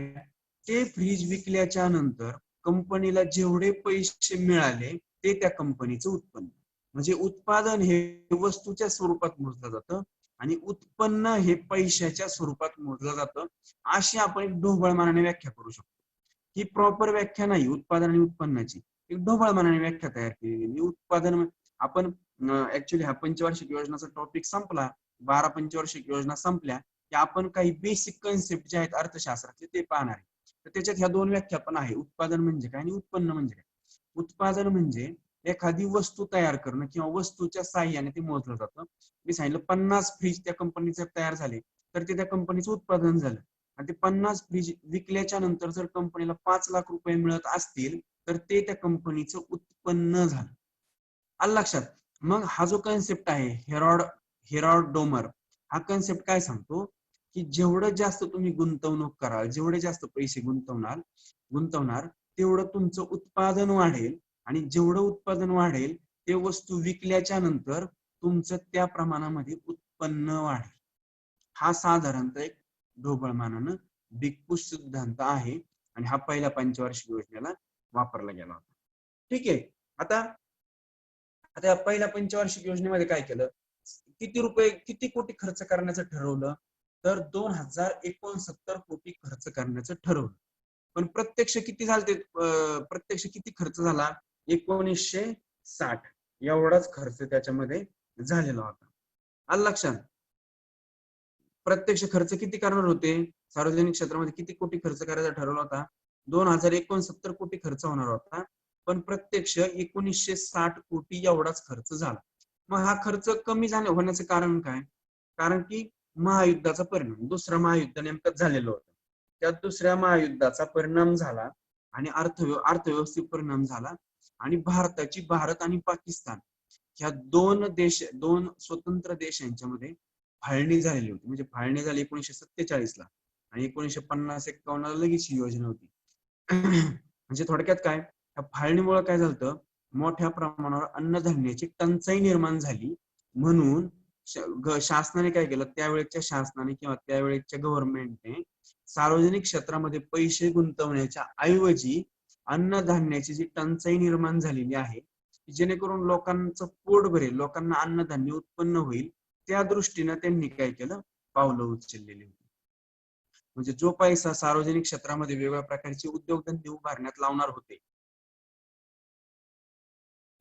ते फ्रीज विकल्याच्या नंतर कंपनीला जेवढे पैसे मिळाले ते त्या कंपनीचं उत्पन्न. म्हणजे उत्पादन हे वस्तूच्या स्वरूपात मोजलं जातं आणि उत्पन्न हे पैशाच्या स्वरूपात मोजलं जातं. अशी आपण एक ढोबळमानाने व्याख्या करू शकतो. ही प्रॉपर व्याख्या नाही उत्पादन आणि उत्पन्नाची, एक ढोबळमानाने व्याख्या तयार केलेली. उत्पादन आपण ऍक्च्युली हा पंचवार्षिक योजनाचा टॉपिक संपला, 12 पंचवार्षिक योजना संपल्या की आपण काही बेसिक कन्सेप्ट जे आहेत अर्थशास्त्राचे ते पाहणार आहे. तर त्याच्यात ह्या दोन व्याख्या पण आहे, उत्पादन म्हणजे काय आणि उत्पन्न म्हणजे काय. उत्पादन म्हणजे एखादी वस्तू तयार करणं किंवा वस्तूच्या साह्याने ते मोजलं जातं. मी सांगितलं 50 फ्रीज त्या कंपनीचे तयार झाले तर ते त्या कंपनीचं उत्पादन झालं, आणि ते 50 फ्रीज विकल्याच्या नंतर जर कंपनीला 5 लाख रुपये मिळत असतील तर ते त्या कंपनीचं उत्पन्न झालं. आलं लक्षात. मग हा जो कन्सेप्ट आहे हेरॉड डोमर, हा कन्सेप्ट काय सांगतो, की जेवढं जास्त तुम्ही गुंतवणूक कराल, जेवढे जास्त पैसे गुंतवणार तेवढं तुमचं उत्पादन वाढेल, आणि जेवढं उत्पादन वाढेल ते वस्तू विकल्याच्या नंतर तुमचं त्या प्रमाणामध्ये उत्पन्न वाढेल. हा साधारणतः एक ढोबळमानानं बिग पुश सिद्धांत आहे, आणि हा पहिल्या पंचवार्षिक योजनेला वापरला गेला होता. ठीक आहे. आता आता पहिल्या पंचवार्षिक योजनेमध्ये काय केलं, किती कोटी खर्च करण्याचं ठरवलं, तर 2069 कोटी खर्च करण्याचं ठरवलं. पण प्रत्यक्ष किती झाले, प्रत्यक्ष किती खर्च झाला, 1960 एवढाच खर्च त्याच्यामध्ये झालेला होता. आलं लक्षात. प्रत्यक्ष खर्च किती करणार होते, सार्वजनिक क्षेत्रामध्ये किती कोटी खर्च करायचा ठरवला होता, 2069 कोटी खर्च होणार होता, पण प्रत्यक्ष 1960 कोटी एवढाच खर्च झाला. मग हा खर्च कमी होण्याचं कारण काय, कारण की महायुद्धाचा परिणाम, दुसरं महायुद्ध नेमकंच झालेलं होतं, त्या दुसऱ्या महायुद्धाचा परिणाम झाला आणि अर्थव्यवस्थेत परिणाम झाला, आणि भारत आणि पाकिस्तान ह्या दोन स्वतंत्र देशांच्या मध्ये फाळणी झालेली होती. म्हणजे फाळणी झाली 1947 ला, आणि 1950-51 ला लगेच ही योजना होती. म्हणजे थोडक्यात काय, या फाळणीमुळे काय झालं, मोठ्या प्रमाणावर अन्नधान्याची टंचाई निर्माण झाली, म्हणून शासनाने काय केलं, त्यावेळेच्या शासनाने किंवा त्यावेळेच्या गव्हर्नमेंटने सार्वजनिक क्षेत्रामध्ये पैसे गुंतवण्याच्या ऐवजी अन्नधान्याची जी टंचाई निर्माण झालेली आहे, जेणेकरून लोकांचं पोट भरेल, लोकांना अन्नधान्य उत्पन्न होईल, त्या दृष्टीनं त्यांनी काय केलं, पावलं उचललेली होती. म्हणजे जो पैसा सार्वजनिक क्षेत्रामध्ये वेगवेगळ्या प्रकारचे उद्योगधंदे उभारण्यात लावणार होते,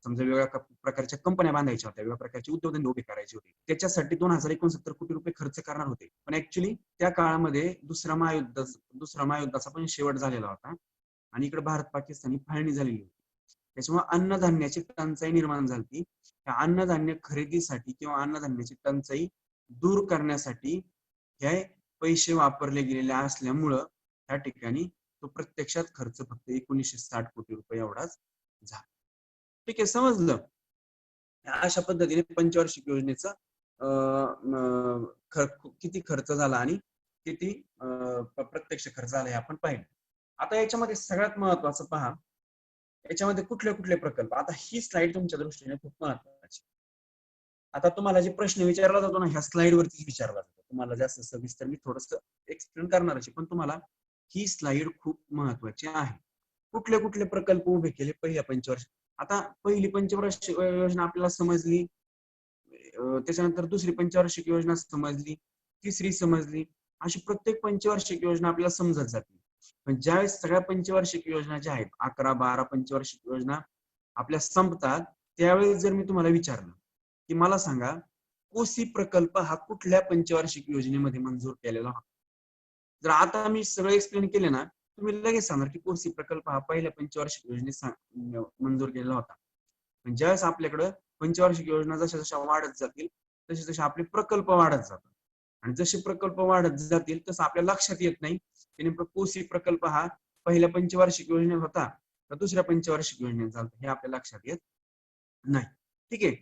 समजा वेगवेगळ्या प्रकारच्या कंपन्या बांधायच्या होत्या, वेगवेगळ्या प्रकारचे उद्योगधंदे उभे करायचे होते, त्याच्यासाठी 2069 कोटी रुपये खर्च करणार होते. पण ऍक्च्युली त्या काळामध्ये दुसरा महायुद्धाचा पण शेवट झालेला होता आणि इकडे भारत पाकिस्तानी फाळणी झालेली होती. त्याच्यामुळे अन्नधान्याची टंचाई निर्माण झाली. त्या अन्नधान्य खरेदीसाठी किंवा अन्नधान्याची टंचाई दूर करण्यासाठी हे पैसे वापरले गेलेले असल्यामुळं त्या ठिकाणी तो प्रत्यक्षात खर्च फक्त 1960 कोटी रुपये एवढाच झाला. ठीक आहे, समजलं. अशा पद्धतीने पंचवार्षिक योजनेचा किती खर्च झाला आणि किती प्रत्यक्ष खर्च झाला हे आपण पाहिलं. आता याच्यामध्ये सगळ्यात महत्वाचं पहा, याच्यामध्ये कुठले कुठले प्रकल्प. आता ही स्लाइड तुमच्या दृष्टीने खूप महत्वाची. आता तुम्हाला जे प्रश्न विचारला जातो ना, ह्या स्लाइड वरती विचारला जातो. तुम्हाला जास्त सविस्तर मी थोडस एक्सप्लेन करणार आहे, पण तुम्हाला ही स्लाइड खूप महत्वाची आहे. कुठले कुठले प्रकल्प उभे केले पहिल्या पंचवार्षिक. आता पहिली पंचवार्षिक योजना आपल्याला समजली, त्याच्यानंतर दुसरी पंचवार्षिक योजना समजली, तिसरी समजली, अशी प्रत्येक पंचवार्षिक योजना आपल्याला समजत जाते. पण ज्यावेळेस सगळ्या पंचवार्षिक योजना ज्या आहेत, 11-12 पंचवार्षिक योजना आपल्या संपतात, त्यावेळेस जर मी तुम्हाला विचारलं की मला सांगा, कोसी प्रकल्प हा कुठल्या पंचवार्षिक योजनेमध्ये मंजूर केलेला होता, जर आता मी सगळं एक्सप्लेन केले ना, तुम्ही लगेच सांगणार की कोसी प्रकल्प हा पहिल्या पंचवार्षिक योजनेत मंजूर केलेला होता. पण ज्यावेळेस आपल्याकडे पंचवार्षिक योजना जशा जशा वाढत जातील तसे तसे आपले प्रकल्प वाढत जातात, आणि जसे प्रकल्प वाढत जातील तसं आपल्या लक्षात येत नाही की नेमकं कोसी प्रकल्प हा पहिल्या पंचवार्षिक योजनेत होता तर दुसऱ्या पंचवार्षिक योजनेत झाला, हे आपल्या लक्षात येत नाही. ठीक आहे,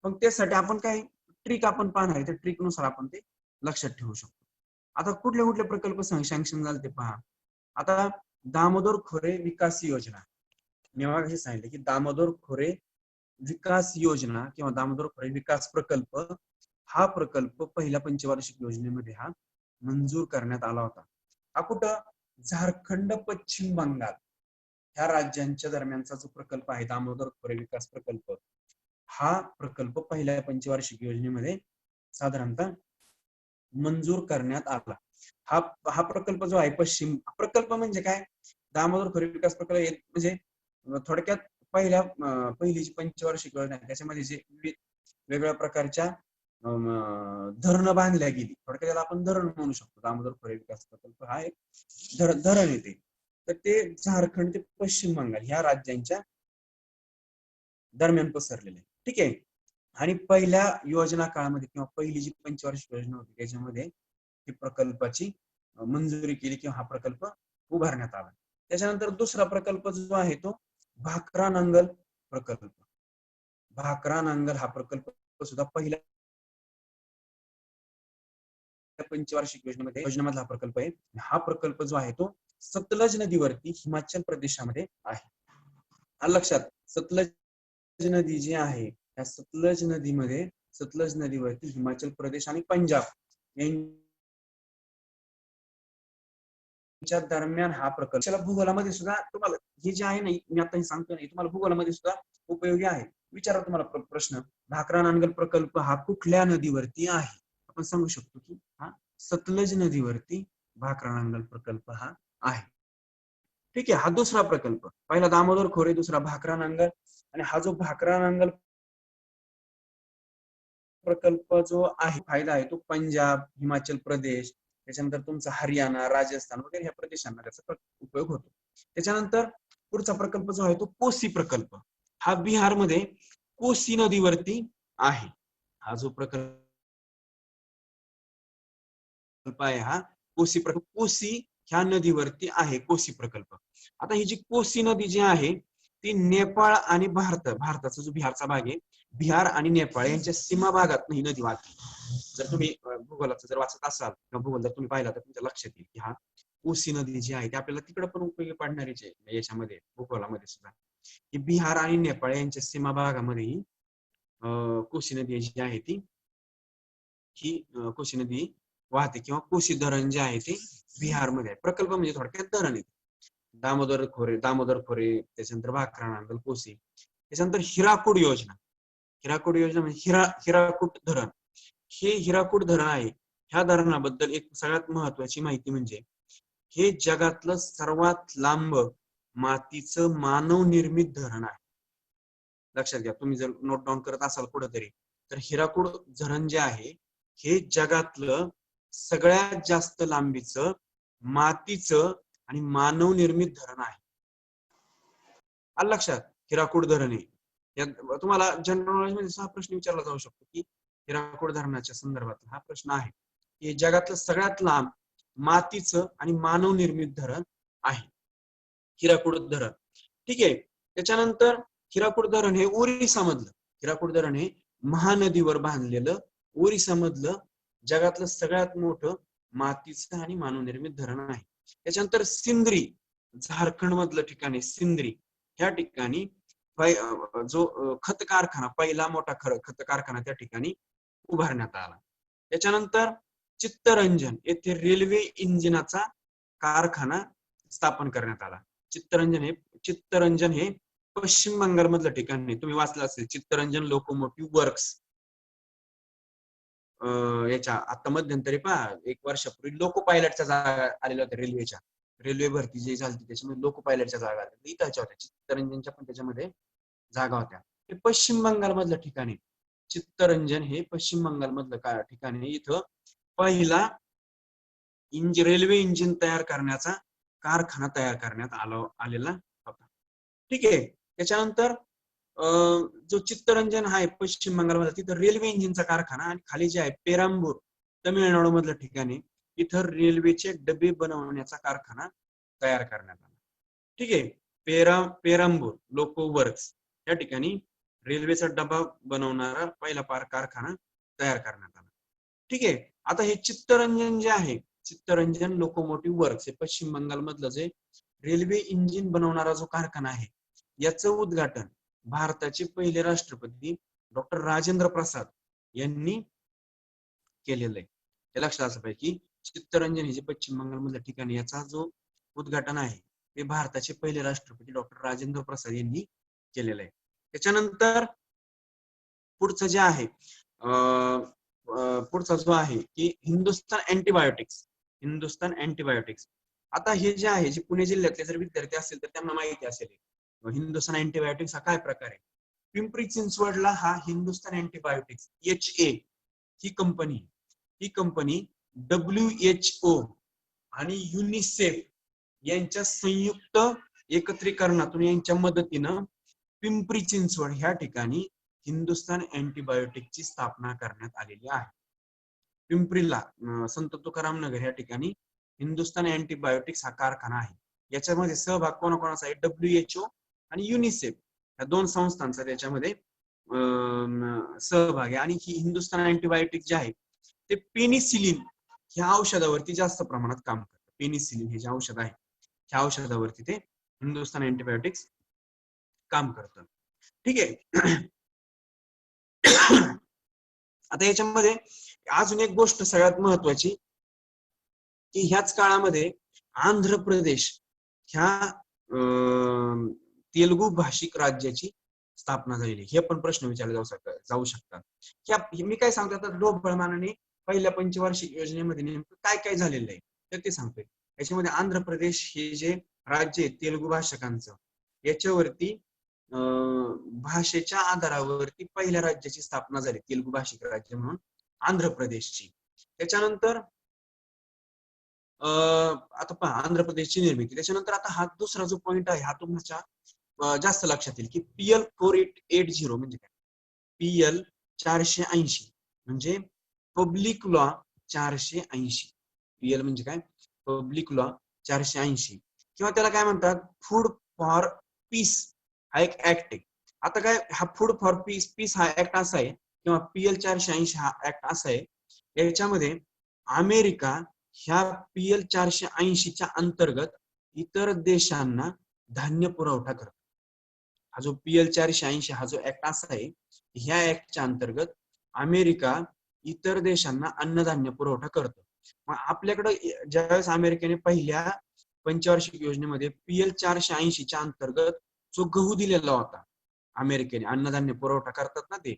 मग त्यासाठी आपण काय ट्रिक आपण पाहणार आहे, त्या ट्रिकनुसार आपण ते लक्षात ठेवू शकतो. आता कुठले कुठले प्रकल्प सँक्शन झाले ते पहा. आता दामोदर खोरे विकास योजना, मी हे सांगितलं की दामोदर खोरे विकास योजना किंवा दामोदर खोरे विकास प्रकल्प हा प्रकल्प पहिल्या पंचवार्षिक योजनेमध्ये हा मंजूर करण्यात आला होता. हा कुठं, झारखंड, पश्चिम बंगाल ह्या राज्यांच्या दरम्यानचा जो प्रकल्प आहे दामोदर खोरे विकास प्रकल्प, हा प्रकल्प पहिल्या पंचवार्षिक योजनेमध्ये साधारणतः मंजूर करण्यात आला. हा प्रकल्प जो आहे पश्चिम प्रकल्प म्हणजे काय, दामोदर खोरे विकास प्रकल्प म्हणजे थोडक्यात पहिली जी पंचवार्षिक योजना आहे त्याच्यामध्ये जे वेगवेगळ्या प्रकारच्या धरणं बांधल्या गेली, थोडक्यात त्याला आपण धरण म्हणू शकतो. दामोदर खोरे विकास प्रकल्प हा एक धरण येते, तर ते झारखंड ते पश्चिम बंगाल ह्या राज्यांच्या दरम्यान पसरलेले. ठीक आहे, आणि पहिल्या योजना काळामध्ये किंवा पहिली जी पंचवार्षिक योजना होती त्याच्यामध्ये ही प्रकल्पाची मंजुरी केली किंवा हा प्रकल्प उभारण्यात आला. त्याच्यानंतर दुसरा प्रकल्प जो आहे तो भाकरा नांगल प्रकल्प. भाकरा नांगल हा प्रकल्प सुद्धा पहिल्या पंचवार्षिक योजनेमधला हा प्रकल्प आहे. हा प्रकल्प जो आहे तो सतलज नदीवरती हिमाचल प्रदेशामध्ये आहे. लक्षात, सतलज नदी जी आहे त्या सतलज नदीवरती हिमाचल प्रदेश आणि पंजाब यांच्या दरम्यान हा प्रकल्प भूगोलामध्ये सुद्धा तुम्हाला हे जे आहे ना, मी आता हे सांगतो ना, तुम्हाला भूगोलामध्ये सुद्धा उपयोगी आहे. विचारा तुम्हाला प्रश्न, भाकरा नांगल प्रकल्प हा कुठल्या नदीवरती आहे, आपण सांगू शकतो की हा सतलज नदीवरती भाकरा नांगल प्रकल्प हा आहे. ठीक आहे, हा दुसरा प्रकल्प. पहिला दामोदर खोरे, दुसरा भाकरा नांगल, आणि हा जो भाकरा नांगल प्रकल्प जो आहे फायदा आहे तो पंजाब, हिमाचल प्रदेश, त्याच्यानंतर तुमचा हरियाणा, राजस्थान वगैरे ह्या प्रदेशांना त्याचा उपयोग होतो. त्याच्यानंतर पुढचा प्रकल्प जो आहे तो कोसी प्रकल्प. हा बिहारमध्ये कोसी नदीवरती आहे. हा जो प्रकल्प आहे हा कोसी प्रकल्प, कोसी ह्या नदीवरती आहे कोसी प्रकल्प. आता ही जी कोसी नदी जी आहे ती नेपाळ आणि भारताचा जो बिहारचा भाग आहे, बिहार आणि नेपाळ यांच्या सीमा भागात ही नदी वाहते. जर तुम्ही भूगोलाचं जर वाचत असाल किंवा भूगोल जर तुम्ही पाहिला तर तुमच्या लक्षात येईल की हा कोसी नदी जी आहे ती आपल्याला तिकडे पण उपयोगी पडणारीच आहे. याच्यामध्ये भूगोलामध्ये सुद्धा की बिहार आणि नेपाळ यांच्या सीमा भागामध्ये ही कोसी नदी जी आहे ती ही कोशी नदी वाहते, किंवा कोशी धरण जे आहे ते बिहारमध्ये आहे. प्रकल्प म्हणजे थोडक्यात धरण आहे. दामोदर खोरे, त्याच्यानंतर भाकरा नांगल कोसी, त्याच्यानंतर हिराकूड योजना. हिराकूड योजना म्हणजे हिराकूड धरण. हे हिराकूड धरण आहे. ह्या धरणाबद्दल एक सगळ्यात महत्वाची माहिती म्हणजे हे जगातलं सर्वात लांब मातीचं मानव निर्मित धरण आहे. लक्षात घ्या, तुम्ही जर नोट डाऊन करत असाल कुठेतरी, तर हिराकूड धरण जे आहे हे जगातलं सगळ्यात जास्त लांबीचं मातीचं आणि मानव निर्मित धरण आहे. आलं लक्षात? हिराकूड धरण आहे. तुम्हाला जनरल नॉलेज मध्ये हा प्रश्न विचारला जाऊ शकतो की हिराकूड धरणाच्या संदर्भात हा प्रश्न आहे. हे जगातलं सगळ्यात लांब मातीचं आणि मानव निर्मित धरण आहे हिराकूड धरण. ठीक आहे. त्याच्यानंतर हिराकूड धरण हे ओरिसा मधलं, हिराकूड धरण हे महानदीवर बांधलेलं ओरिसा मधलं जगातलं सगळ्यात मोठं मातीचं आणि मानव निर्मित धरण आहे. त्याच्यानंतर सिंद्री, झारखंड मधलं ठिकाण आहे सिंद्री. ह्या ठिकाणी जो खत कारखाना, पहिला मोठा खत कारखाना त्या ठिकाणी उभारण्यात आला. त्याच्यानंतर चित्तरंजन येथे रेल्वे इंजिनाचा कारखाना स्थापन करण्यात आला. चित्तरंजन हे पश्चिम बंगाल मधलं ठिकाण आहे. तुम्ही वाचलं असेल चित्तरंजन लोकोमोटिव्ह वर्क्स. याच्या आता मध्यंतरी पहा, 1 वर्षापूर्वी लोको पायलटच्या जागा आलेल्या होत्या रेल्वेच्या. रेल्वे भरती जी झाली त्याच्यामध्ये लोको पायलटच्या जागा आल्या इथच्या होत्या. चित्तरंजनच्या पण त्याच्यामध्ये जागा होत्या. हे पश्चिम बंगाल मधलं ठिकाण आहे. चित्तरंजन हे पश्चिम बंगाल मधलं ठिकाण आहे. इथं पहिला रेल्वे इंजिन तयार करण्याचा कारखाना तयार करण्यात आलेला होता. ठीक आहे. त्याच्यानंतर जो चित्तरंजन आहे पश्चिम बंगालमध्ये, तिथं रेल्वे इंजिनचा कारखाना, आणि खाली जे आहे पेरांबूर तमिळनाडू मधलं ठिकाणी इथं रेल्वेचे डबे बनवण्याचा कारखाना तयार करण्यात आला. ठीक आहे. पेरांबूर लोको वर्क्स या ठिकाणी रेल्वेचा डबा बनवणारा पहिला कारखाना तयार करण्यात आला. ठीक आहे. आता हे चित्तरंजन जे आहे, चित्तरंजन लोकोमोटिव्ह वर्क्स हे पश्चिम बंगाल मधलं जे रेल्वे इंजिन बनवणारा जो कारखाना आहे, याचं उद्घाटन भारताचे पहिले राष्ट्रपती डॉक्टर राजेंद्र प्रसाद यांनी केलेलं आहे. हे लक्षात असं पाहिजे की चित्तरंजन हे जे पश्चिम बंगाल मधल्या ठिकाणी याचा जो उद्घाटन आहे ते भारताचे पहिले राष्ट्रपती डॉक्टर राजेंद्र प्रसाद यांनी केलेलं आहे. त्याच्यानंतर पुढचं जे आहे पुढचा जो आहे की हिंदुस्थान अँटीबायोटिक्स. आता हे जे आहे, जे पुणे जिल्ह्यातले जर विद्यार्थी असतील तर त्यांना माहिती असेल हिंदुस्थान अँटीबायोटिक्स हा काय प्रकार आहे. पिंपरी चिंचवडला हा Hindustan antibiotics HA he company WHO आणि युनिसेफ यांच्या संयुक्त एकत्रीकरणातून यांच्या मदतीनं पिंपरी चिंचवड ह्या ठिकाणी हिंदुस्थान अँटीबायोटिकची स्थापना करण्यात आलेली आहे. पिंपरीला संत तुकाराम नगर या ठिकाणी हिंदुस्थान अँटीबायोटिक्स हा कारखाना आहे. याच्यामध्ये सहभाग कोणाकोणाचा आहे, WHO आणि युनिसेफ या 2 संस्थांचा त्याच्यामध्ये सहभाग आहे. आणि ही हिंदुस्थान अँटीबायोटिक जे आहे ते पेनिसिलिन ह्या औषधावरती जास्त प्रमाणात काम करतं. पेनिसिलिन हे जे औषध आहे ह्या औषधावरती ते हिंदुस्थान अँटीबायोटिक्स काम करतं. ठीक आहे. आता याच्यामध्ये अजून एक गोष्ट सगळ्यात महत्वाची की ह्याच काळामध्ये आंध्र प्रदेश ह्या तेलुगू भाषिक राज्याची स्थापना झालेली. हे पण प्रश्न विचारले जाऊ शकतात. मी काय सांगतो आता ढोबळमानाने पहिल्या पंचवार्षिक योजनेमध्ये नेमकं काय काय झालेलं आहे तर ते सांगतोय. याच्यामध्ये आंध्र प्रदेश हे जे राज्य आहे तेलुगू भाषकांचं, याच्यावरती भाषेच्या आधारावरती पहिल्या राज्याची स्थापना झाली तेलुगू भाषिक राज्य म्हणून आंध्र प्रदेशची. त्याच्यानंतर आता पहा आंध्र प्रदेशची निर्मिती. त्याच्यानंतर आता हा दुसरा जो पॉइंट आहे हा तुमच्या जास्त लक्षात येईल की PL 4880 म्हणजे काय. PL 480 म्हणजे पब्लिक लॉ 480. PL म्हणजे काय, पब्लिक लॉ 480 किंवा त्याला काय म्हणतात फूड फॉर पीस हा एक ऍक्ट आहे. आता काय हा फूड फॉर पीस हा ऍक्ट असा आहे किंवा PL 480 हा ऍक्ट असा आहे, याच्यामध्ये अमेरिका ह्या PL 480च्या अंतर्गत इतर देशांना धान्य पुरवठा करतो. हा जो PL 480 हा जो ऍक्ट असा आहे, ह्या ऍक्टच्या अंतर्गत अमेरिका इतर देशांना अन्नधान्य पुरवठा करतं. मग आपल्याकडे ज्यावेळेस अमेरिकेने पहिल्या पंचवार्षिक योजनेमध्ये PL 480च्या अंतर्गत जो गहू दिलेला होता, अमेरिकेने अन्नधान्य पुरवठा करतात ना ते,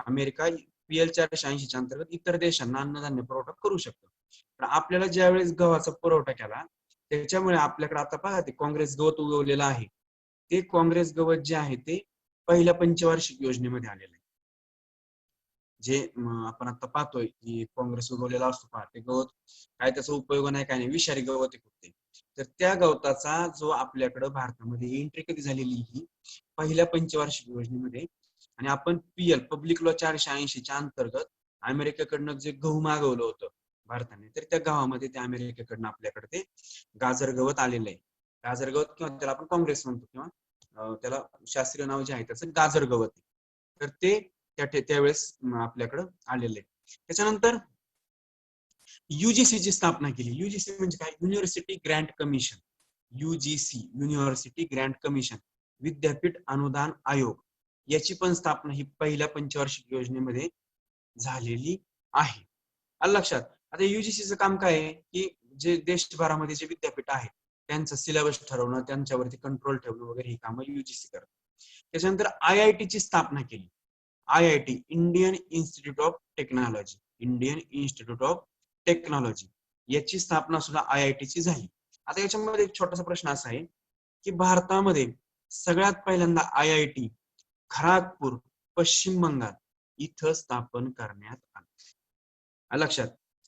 अमेरिका PL 480च्या अंतर्गत इतर देशांना अन्नधान्य पुरवठा करू शकतो. तर आपल्याला ज्यावेळेस गव्हाचा पुरवठा केला, त्याच्यामुळे आपल्याकडे आता पहा ते काँग्रेस गवत उगवलेलं आहे, ते काँग्रेस गवत जे आहे ते पहिल्या पंचवार्षिक योजनेमध्ये आलेलं आहे. जे आपण आता पाहतोय की काँग्रेस उगवलेला असतो पहा, ते गवत काय त्याचा उपयोग नाही, काय नाही, विषारी गवत आहे खूप ते. तर त्या गवताचा जो आपल्याकडे भारतामध्ये एंट्री कधी झालेली ही पहिल्या पंचवार्षिक योजनेमध्ये, आणि आपण PL पब्लिक लॉ 480च्या अंतर्गत अमेरिकेकडनं जे गहू मागवलं होतं भारताने, तर त्या गव्हामध्ये त्या अमेरिकेकडनं आपल्याकडे ते गाजर गवत आलेलं आहे. गाजर गवत किंवा त्याला आपण काँग्रेस म्हणतो, किंवा त्याला शास्त्रीय नाव जे आहे त्याचं गाजर गवत आहे. तर ते त्यावेळेस आपल्याकडं आलेलं आहे. त्याच्यानंतर UGC ची स्थापना केली. UGC म्हणजे काय? University Grant commission. UGC university Grant commission, विद्यापीठ अनुदान आयोग, याची पण स्थापना ही पहिल्या पंचवार्षिक योजनेमध्ये झालेली आहे. आलं लक्षात? आता UGCचं काम काय आहे की जे देशभरामध्ये जे विद्यापीठ आहे त्यांचं सिलेबस ठरवणं, त्यांच्यावरती कंट्रोल ठेवणं वगैरे ही कामं UGC करतं. त्याच्यानंतर IIT ची स्थापना केली. IIT Indian institute of technology, Indian institute of technology याची स्थापना सुद्धा IIT ची झाली. आता याच्यामध्ये एक छोटासा प्रश्न असा आहे की भारतामध्ये सगळ्यात पहिल्यांदा IIT खरागपूर, पश्चिम बंगाल इथं स्थापन करण्यात आलं. लक्षात?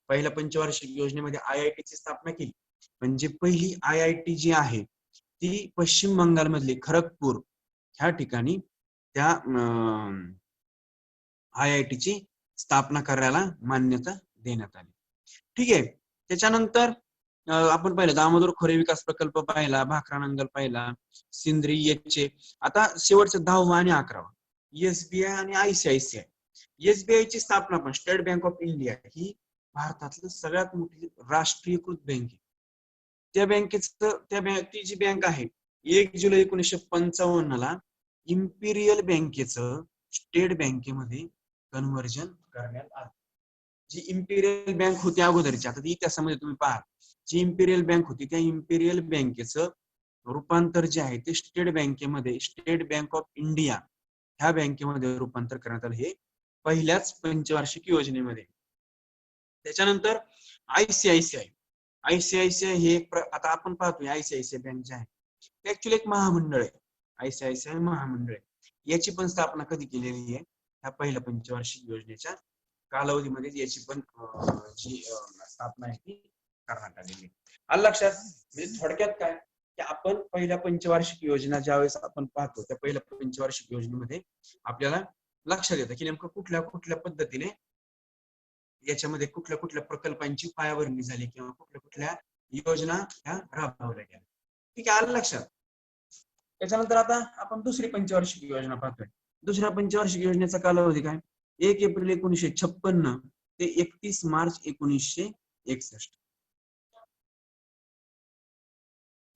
पहिल्या पंचवार्षिक योजनेमध्ये IIT ची स्थापना केली, म्हणजे पहिली IIT जी आहे ती पश्चिम बंगाल मधली खरगपूर ह्या ठिकाणी त्या IIT ची स्थापना करायला मान्यता देण्यात आली. ठीक आहे. त्याच्यानंतर आपण पाहिलं दामोदर खोरे विकास प्रकल्प पाहिला, भाकरा नंगल पाहिला, सिंद्री येचे. आता शेवटचं 10वा आणि 11वा SBI आणि ICICI. SBI ची स्थापना पण स्टेट बँक ऑफ इंडिया ही भारतातली सगळ्यात मोठी राष्ट्रीयकृत बँक आहे. त्या बँकेचं ती जी बँक आहे 1 जुलै 1955 ला इम्पिरियल बँकेचं स्टेट बँकेमध्ये कन्व्हर्जन करण्यात आलं. जी इम्पिरियल बँक होती अगोदरची, आता ती इतिहासामध्ये तुम्ही पहा, जी इम्पिरियल बँक होती त्या इम्पिरियल बँकेचं रूपांतर जे आहे ते स्टेट बँकेमध्ये, स्टेट बँक ऑफ इंडिया ह्या बँकेमध्ये रूपांतर करण्यात आलं, हे पहिल्याच पंचवार्षिक योजनेमध्ये. त्याच्यानंतर ICICI हे आता आपण पाहतोय ICICI बँक जे आहे ते ऍक्च्युअली एक महामंडळ आहे. ICICI महामंडळ आहे. याची पण स्थापना कधी केलेली आहे? ह्या पहिल्या पंचवार्षिक योजनेच्या कालावधीमध्ये याची पण जी स्थापना आहे ती करण्यात आलेली आहे. आलं लक्षात? म्हणजे थोडक्यात काय की आपण पहिल्या पंचवार्षिक योजना ज्यावेळेस आपण पाहतो त्या पहिल्या पंचवार्षिक योजनेमध्ये आपल्याला लक्षात येतं की नेमकं कुठल्या कुठल्या पद्धतीने याच्यामध्ये कुठल्या कुठल्या प्रकल्पांची पायाभरणी झाली किंवा कुठल्या कुठल्या योजना ह्या राबवल्या गेल्या. ठीक आहे, आलं लक्षात? त्याच्यानंतर आता आपण दुसरी पंचवार्षिक योजना पाहतोय. दुसऱ्या पंचवार्षिक योजनेचा कालावधी काय? 1 एप्रिल 1956 ते 31 मार्च 1961.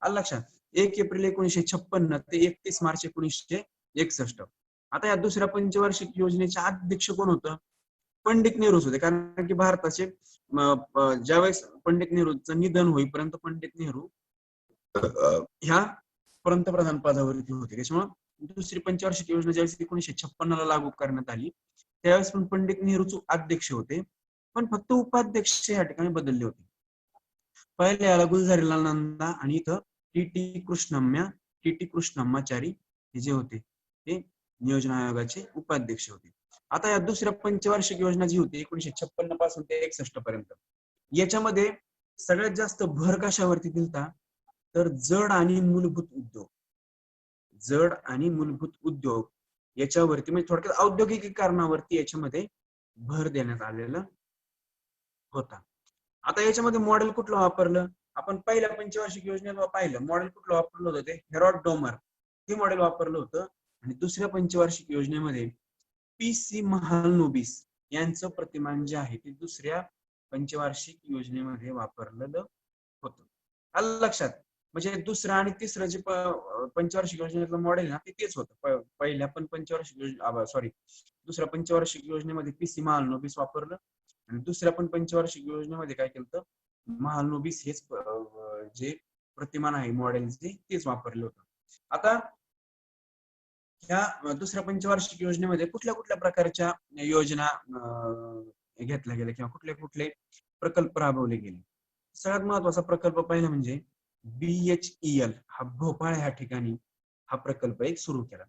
आलं लक्षात? 1 एप्रिल 1956 ते 31 मार्च 1961. आता या दुसऱ्या पंचवार्षिक योजनेचे अध्यक्ष कोण होतं? पंडित नेहरूच होते. कारण की भारताचे ज्यावेळेस पंडित नेहरूंचं निधन होईपर्यंत पंडित नेहरू ह्या पंतप्रधान पदावरती होते. त्याच्यामुळे दुसरी पंचवार्षिक योजना ज्यावेळेस 1956 ला लागू करण्यात आली त्यावेळेस पण पंडित नेहरूच अध्यक्ष होते, पण फक्त उपाध्यक्ष या ठिकाणी बदलले होते. पहिले याला गुलझारीलाल नंदा आणि इथं टी कृष्णम्माचारी हे जे होते ते नियोजन आयोगाचे उपाध्यक्ष होते. आता या दुसऱ्या पंचवार्षिक योजना जी होती 1956 पासून ते 61 पर्यंत, याच्यामध्ये सगळ्यात जास्त भर कशावरती दिलता? तर जड आणि मूलभूत उद्योग याच्यावरती, म्हणजे थोडक्यात औद्योगिकीकरणावरती याच्यामध्ये भर देण्यात आलेला होता. आता याच्यामध्ये मॉडेल कुठलं वापरलं? आपण पहिल्या पंचवार्षिक योजनेला पाहिलं मॉडेल कुठलं वापरलं होतं? ते हेरॉड डोमर हे मॉडेल वापरलं होतं. आणि दुसऱ्या पंचवार्षिक योजनेमध्ये PC महालनोबिस यांचं प्रतिमान जे आहे ते दुसऱ्या पंचवार्षिक योजनेमध्ये वापरलेलं होतं. आलं लक्षात? म्हणजे दुसरा आणि तिसरं जे पंचवार्षिक योजनेतलं मॉडेल ना ते तेच होतं. पहिल्या पण पंचवार्षिक दुसऱ्या पंचवार्षिक योजनेमध्ये PC महालनोबिस वापरलं आणि दुसऱ्या पण पंचवार्षिक योजनेमध्ये काय केलं, महालनोबिस हेच जे प्रतिमान आहे मॉडेल तेच वापरलं होतं. आता ह्या दुसऱ्या पंचवार्षिक योजनेमध्ये कुठल्या कुठल्या प्रकारच्या योजना घेतल्या गेल्या किंवा कुठले कुठले प्रकल्प राबवले गेले. सगळ्यात महत्वाचा प्रकल्प पहिला म्हणजे BHEL हा भोपाळ ह्या ठिकाणी हा प्रकल्प एक सुरू केला.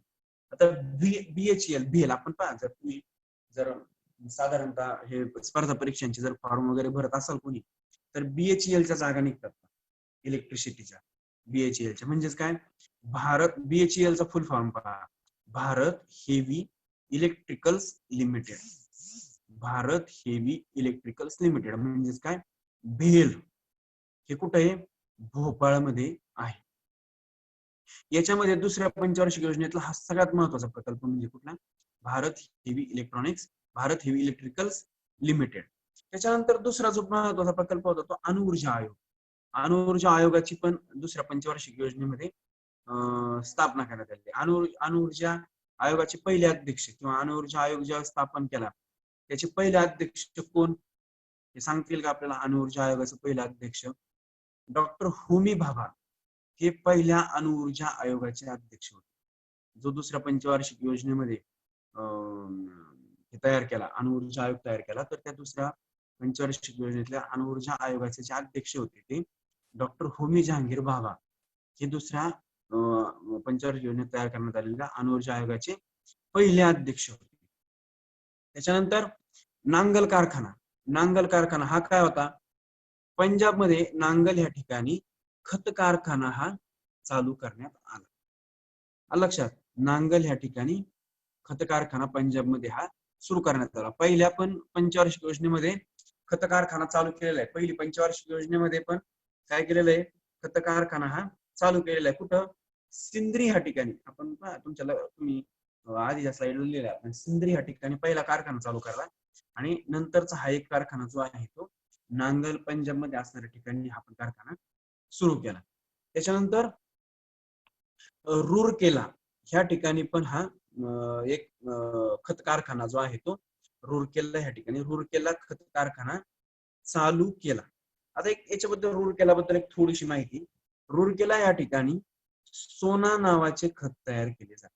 आता BHEL आपण पहा, जर तुम्ही जर साधारणतः हे स्पर्धा परीक्षांचे जर फॉर्म वगैरे भरत असाल कोणी, तर BHELच्या जागा निघतात इलेक्ट्रिसिटीच्या. BHELच्या म्हणजेच काय, भारत, BHELचा फुल फॉर्म पहा, Bharat heavy electricals limited. Bharat heavy electricals limited म्हणजेच काय, भेल. हे कुठे आहे, भोपाळमध्ये आहे. याच्यामध्ये दुसऱ्या पंचवार्षिक योजनेतला हा सगळ्यात महत्वाचा प्रकल्प म्हणजे कुठला, Bharat heavy electronics, Bharat heavy electricals limited. त्याच्यानंतर दुसरा जो महत्वाचा प्रकल्प होता तो अणुऊर्जा आयोग. अणुऊर्जा आयोगाची पण दुसऱ्या पंचवार्षिक योजनेमध्ये स्थापना करण्यात आली. अणुऊर्जा आयोगाचे पहिले अध्यक्ष किंवा अणुऊर्जा आयोग जेव्हा स्थापन केला त्याचे पहिले अध्यक्ष कोण हे सांगतील का आपल्याला? अणुऊर्जा आयोगाचे पहिले अध्यक्ष डॉक्टर होमी भाभा हे पहिल्या अणुऊर्जा आयोगाचे अध्यक्ष होते. जो दुसऱ्या पंचवार्षिक योजनेमध्ये तयार केला, अणुऊर्जा आयोग तयार केला, तर त्या दुसऱ्या पंचवार्षिक योजनेतल्या अणुऊर्जा आयोगाचे जे अध्यक्ष होते ते डॉक्टर होमी जहांगीर भाभा हे दुसऱ्या पंचवार्षिक योजनेत तयार करण्यात आलेल्या अणुऊर्जा आयोगाचे पहिले अध्यक्ष होते. त्याच्यानंतर नांगल कारखाना. नांगल कारखाना हा काय होता, पंजाबमध्ये नांगल या ठिकाणी खत कारखाना हा चालू करण्यात आला. लक्षात, नांगल या ठिकाणी खत कारखाना पंजाबमध्ये हा सुरू करण्यात आला. पहिल्या पण पंचवार्षिक योजनेमध्ये खत कारखाना चालू केलेला आहे. पहिली पंचवार्षिक योजनेमध्ये पण काय केलेलं आहे, खत कारखाना हा चालू केलेला आहे. कुठं, सिंद्री ह्या ठिकाणी. आपण तुम्ही आधीच्या स्लाइडला लिहिलं आपण, सिंद्री ह्या ठिकाणी पहिला कारखाना चालू करला आणि नंतरचा हा एक कारखाना जो आहे तो नांगल पंजाबमध्ये असणाऱ्या ठिकाणी हा कारखाना सुरू केला. त्याच्यानंतर रूरकेला ह्या ठिकाणी पण हा एक खत कारखाना जो आहे तो रूरकेला ह्या ठिकाणी रूरकेला खत कारखाना चालू केला. आता एक याच्याबद्दल रूरकेलाबद्दल एक थोडीशी माहिती. रूरकेला या ठिकाणी सोना नावाचे खत तयार केले जाते.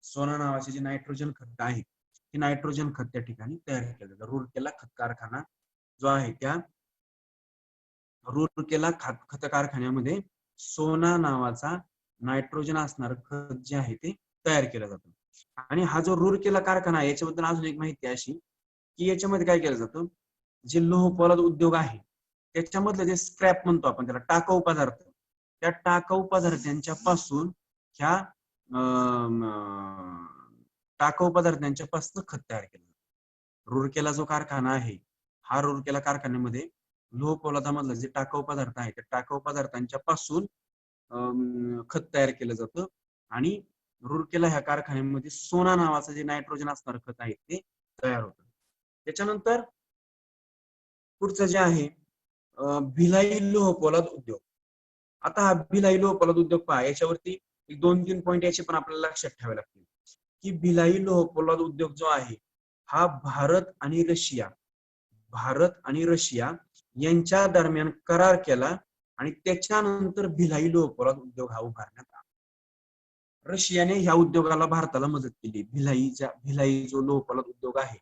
सोना नावाचे जे नायट्रोजन खत आहे ते नायट्रोजन खत त्या ठिकाणी तयार केलं जातं. रूरकेला खत कारखाना जो आहे त्या रूरकेला खत कारखान्यामध्ये सोना नावाचा नायट्रोजन असणार खत जे आहे ते तयार केलं जातं. आणि हा जो रूरकेला कारखाना आहे याच्याबद्दल अजून एक माहिती अशी की याच्यामध्ये काय केलं जातं, जे लोह पोलाद उद्योग आहे त्याच्यामधलं जे स्क्रॅप म्हणतो आपण त्याला, टाकाऊ पदार्थ, त्या टाकाऊ पदार्थांच्या पासून ह्या टाकाऊ पदार्थांच्या पासून खत तयार केलं जातं. रूरकेला जो कारखाना आहे हा रूरकेला कारखान्यामध्ये लोह पोलादामधलं जे टाकाऊ पदार्थ आहे त्या टाकाऊ पदार्थांच्या पासून खत तयार केलं जातं. आणि रूरकेला ह्या कारखान्यामध्ये सोना नावाचं जे नायट्रोजन असणार खत आहे ते तयार होतं. त्याच्यानंतर पुढचं जे आहे भिलाई लोह पोलाद उद्योग. आता हा भिलाई लोह पोलाद उद्योग पहा, याच्यावरती एक 2-3 पॉईंट याचे पण आपल्याला लक्षात ठेवावे लागतील की भिलाई लोह पोलाद उद्योग जो आहे हा भारत आणि रशिया यांच्या दरम्यान करार केला आणि त्याच्यानंतर भिलाई लोह पोलाद उद्योग हा उभारण्यात आला. रशियाने ह्या उद्योगाला भारताला मदत केली. भिलाई जो लोह पोलाद उद्योग आहे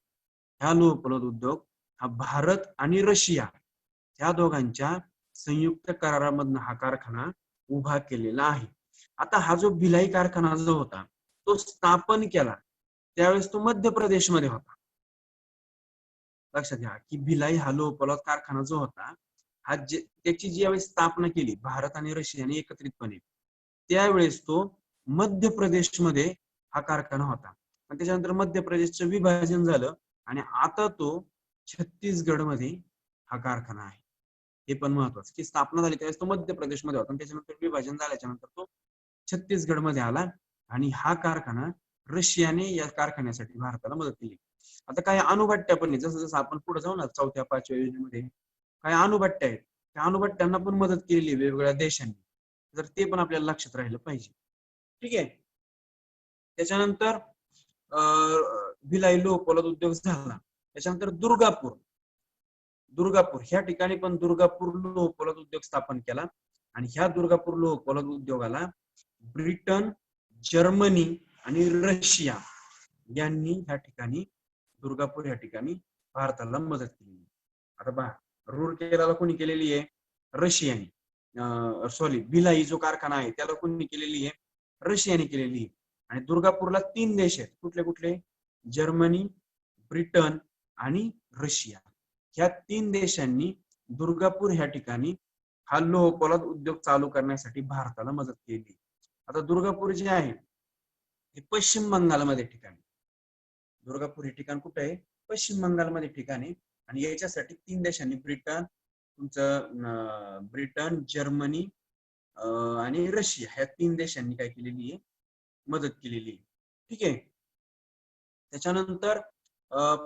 ह्या लोह पोलाद उद्योग हा भारत आणि रशिया या दोघांच्या संयुक्त करारामधून हा कारखाना उभा केलेला आहे. आता हा जो भिलाई कारखाना जो होता तो स्थापन केला त्यावेळेस तो मध्य प्रदेशमध्ये होता. लक्षात घ्या की भिलाई हा लोह पोलाद कारखाना जो होता हा त्याची ज्यावेळेस स्थापना केली भारत आणि रशियाने एकत्रितपणे त्यावेळेस तो मध्य प्रदेशमध्ये हा कारखाना होता. आणि त्याच्यानंतर मध्य प्रदेशचं विभाजन झालं आणि आता तो छत्तीसगडमध्ये हा कारखाना आहे. हे पण महत्वाचं की स्थापना झाली त्यावेळेस तो मध्य प्रदेशमध्ये होता आणि त्याच्यानंतर विभाजन झाल्याच्या नंतर तो छत्तीसगडमध्ये आला आणि हा कारखाना रशियाने या कारखान्यासाठी भारताला मदत केली. आता काही अणुभट्ट्या पण जसं जसं आपण पुढे जाऊ ना 4थ्या-5व्या योजनेमध्ये काही अणुभट्ट्या आहेत, त्या अणुभट्ट्यांना पण मदत केलेली वेगवेगळ्या देशांनी, तर ते पण आपल्याला लक्षात राहिलं पाहिजे. ठीक आहे. त्याच्यानंतर भिलाई लोह पोलाद उद्योग झाला. त्याच्यानंतर दुर्गापूर दुर्गापूर ह्या ठिकाणी पण दुर्गापूर लोह पोलाद उद्योग स्थापन केला आणि ह्या दुर्गापूर लोह पोलाद उद्योगाला ब्रिटन, जर्मनी आणि रशिया यांनी ह्या ठिकाणी दुर्गापूर ह्या ठिकाणी भारताला मदत केली. आता पहा, रूरकेला कोणी केलेली आहे? रशियाने. सॉरी, भिलाई जो कारखाना आहे त्याला कोणी केलेली आहे? रशियाने केलेली आहे. आणि दुर्गापूरला 3 देश आहेत. कुठले कुठले? जर्मनी, ब्रिटन आणि रशिया. ह्या 3 देशांनी दुर्गापूर ह्या ठिकाणी हा लोह पोलाद उद्योग चालू करण्यासाठी भारताला मदत केली. आता दुर्गापूर जे आहे ते पश्चिम बंगालमध्ये ठिकाण. दुर्गापूर हे ठिकाण कुठे आहे? पश्चिम बंगालमध्ये ठिकाण आहे. आणि याच्यासाठी 3 देशांनी ब्रिटन, जर्मनी आणि रशिया ह्या 3 देशांनी काय केलेली आहे? मदत केलेली आहे. ठीक आहे. त्याच्यानंतर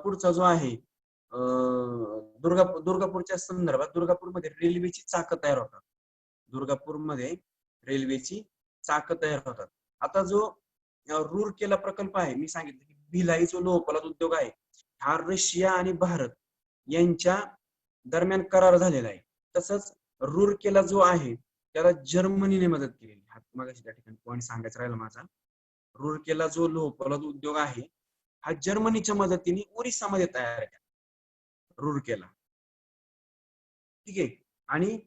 पुढचा जो आहे दुर्गापूरच्या संदर्भात, दुर्गापूरमध्ये रेल्वेची चाकं तयार होतात. दुर्गापूरमध्ये रेल्वेची चाकं तयार होतात. आता जो रूरकेला प्रकल्प आहे, मी सांगितलं की भिलाई जो लोह पोलाद उद्योग आहे हा रशिया आणि भारत यांच्या दरम्यान करार झालेला आहे. तसंच रूरकेला जो आहे त्याला जर्मनीने मदत केलेली. हा मगाशी त्या ठिकाणी पॉईंट सांगायचा राहिला माझा. रूरकेला जो लोह पोलाद उद्योग आहे हा जर्मनीच्या मदतीने ओरिसामध्ये तयार केला रूरकेला. ठीक आहे. आणि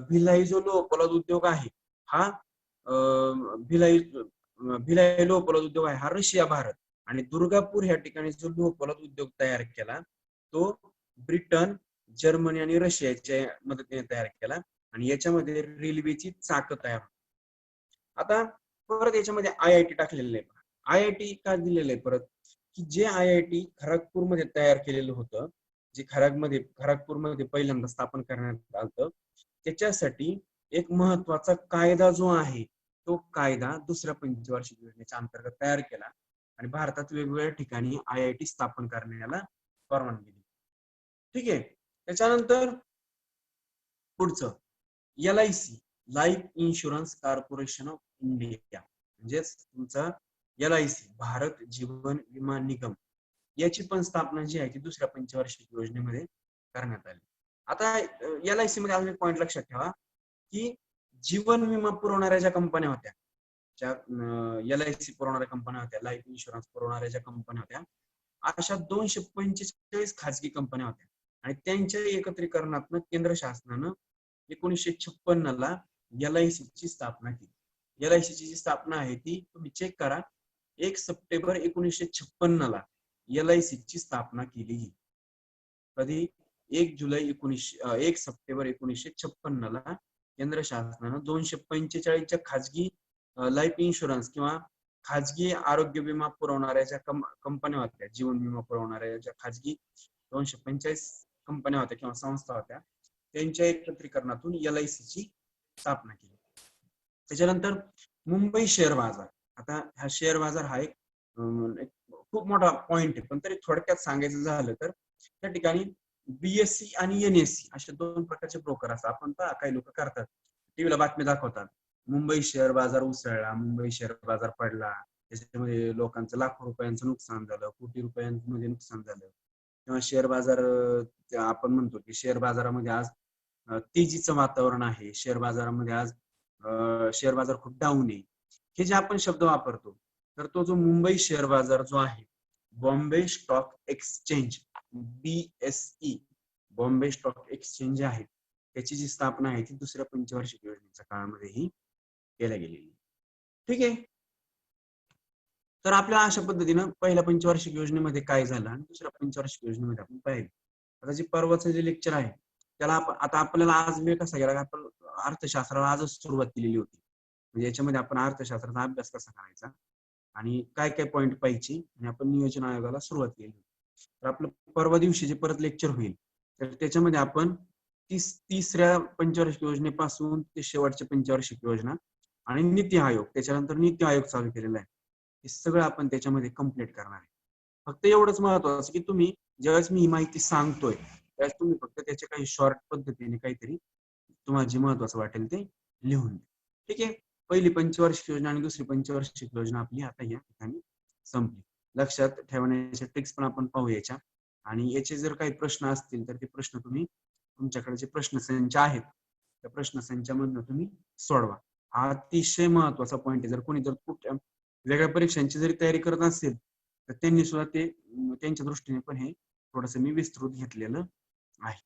भिलाई जो लोह पोलाद उद्योग आहे हा भिलाई लोह पोलाद उद्योग आहे हा रशिया, भारत. आणि दुर्गापूर ह्या ठिकाणी जो लोह पोलाद उद्योग तयार केला तो ब्रिटन, जर्मनी आणि रशियाच्या मदतीने तयार केला. आणि याच्यामध्ये रेल्वेची चाकं तयार होतात. आता परत याच्यामध्ये IIT टाकलेलं आहे. IIT का दिलेलं आहे परत? की जे IIT खरगपूरमध्ये तयार केलेलं होतं, जे खरगपूरमध्ये पहिल्यांदा स्थापन करण्यात आलं, त्याच्यासाठी एक महत्वाचा कायदा जो आहे तो कायदा दुसऱ्या पंचवार्षिक योजनेच्या अंतर्गत तयार केला आणि भारतात वेगवेगळ्या ठिकाणी IIT स्थापन करण्याला परवानगी दिली. ठीक आहे. त्याच्यानंतर पुढचं LIC, life insurance corporation of India, म्हणजेच तुमचा LIC, भारत जीवन विमा निगम, याची पण स्थापना जी आहे ती दुसऱ्या पंचवार्षिक योजनेमध्ये करण्यात आली. आता LIC मध्ये अजून एक पॉईंट लक्षात ठेवा की जीवन विमा पुरवणाऱ्या ज्या कंपन्या होत्या, ज्या LIC पुरवणाऱ्या कंपन्या होत्या, लाईफ इन्शुरन्स पुरवणाऱ्या ज्या कंपन्या होत्या, अशा 245 खाजगी कंपन्या होत्या. आणि त्यांच्या एकत्रीकरणातून केंद्र शासनानं 1956 ला LIC ची स्थापना केली. LIC ची जी स्थापना आहे ती तुम्ही चेक करा. 1 सप्टेंबर 1956 ला LIC ची स्थापना केली. कधी? 1 सप्टेंबर 1956 ला केंद्र शासनानं 245 खाजगी लाईफ इन्शुरन्स किंवा खाजगी आरोग्य विमा पुरवणाऱ्या ज्या कंपन्या होत्या, जीवन विमा पुरवणाऱ्या ज्या खाजगी 245 कंपन्या होत्या किंवा संस्था होत्या, त्यांच्या एकत्रीकरणातून LIC ची स्थापना केली. त्याच्यानंतर मुंबई शेअर बाजार. आता हा शेअर बाजार हा एक खूप मोठा पॉइंट आहे, पण तरी थोडक्यात सांगायचं झालं तर त्या ठिकाणी BSE आणि NSE असे 2 प्रकारचे ब्रोकर असतात. आपण पहा काही लोक करतात, टीव्हीला बातमी दाखवतात, मुंबई शेअर बाजार उसळला, मुंबई शेअर बाजार पडला, त्याच्यामध्ये लोकांचं लाखो रुपयांचं नुकसान झालं, कोटी रुपयांमध्ये नुकसान झालं. किंवा शेअर बाजार आपण म्हणतो की शेअर बाजारामध्ये आज तेजीचं वातावरण आहे, शेअर बाजारामध्ये आज शेअर बाजार खूप डाऊन आहे, हे जे आपण शब्द वापरतो, तर तो जो मुंबई शेअर बाजार जो आहे, Bombay stock exchange, BSE, Bombay stock exchange आहे, त्याची जी स्थापना आहे ती दुसऱ्या पंचवार्षिक योजनेच्या काळामध्येही केल्या गेलेली. ठीक आहे. तर आपल्याला अशा पद्धतीनं पहिल्या पंचवार्षिक योजनेमध्ये काय झालं आणि दुसऱ्या पंचवार्षिक योजनेमध्ये आपण पाहिलं. आता जे परवाचं जे लेक्चर आहे त्याला आता आपल्याला आज वेळ कसा गेला, आपण अर्थशास्त्राला आजच सुरुवात केलेली होती. म्हणजे याच्यामध्ये आपण अर्थशास्त्राचा अभ्यास कसा करायचा आणि काय काय पॉईंट पाहिजे आणि आपण नियोजन आयोगाला सुरुवात केली. तर आपलं परवा दिवशी जे परत लेक्चर होईल तर त्याच्यामध्ये आपण तिसऱ्या पंचवार्षिक योजनेपासून ते शेवटच्या पंचवार्षिक योजना आणि नीती आयोग, त्याच्यानंतर नीती आयोग चालू केलेला आहे, हे सगळं आपण त्याच्यामध्ये कम्प्लीट करणार आहे. फक्त एवढंच महत्वाचं की तुम्ही ज्यावेळेस मी ही माहिती सांगतोय त्यावेळेस तुम्ही फक्त त्याच्या काही शॉर्ट पद्धतीने काहीतरी तुम्हाला जे महत्वाचं वाटेल ते लिहून द्या. ठीक आहे. पहिली पंचवार्षिक योजना आणि दुसरी पंचवार्षिक योजना आपली आता या ठिकाणी संपली. लक्षात ठेवण्याच्या ट्रिक्स पण आपण पाहू याच्या. आणि याचे जर काही प्रश्न असतील तर ते प्रश्न तुम्ही तुमच्याकडे जे प्रश्नसंच आहेत त्या प्रश्नसंचामधनं तुम्ही सोडवा. हा अतिशय महत्वाचा पॉईंट आहे. जर कोणी जर कुठल्या वेगळ्या परीक्षांची जरी तयारी करत असेल तर त्यांनी सुद्धा ते त्यांच्या दृष्टीने पण हे थोडंसं मी विस्तृत घेतलेलं आहे.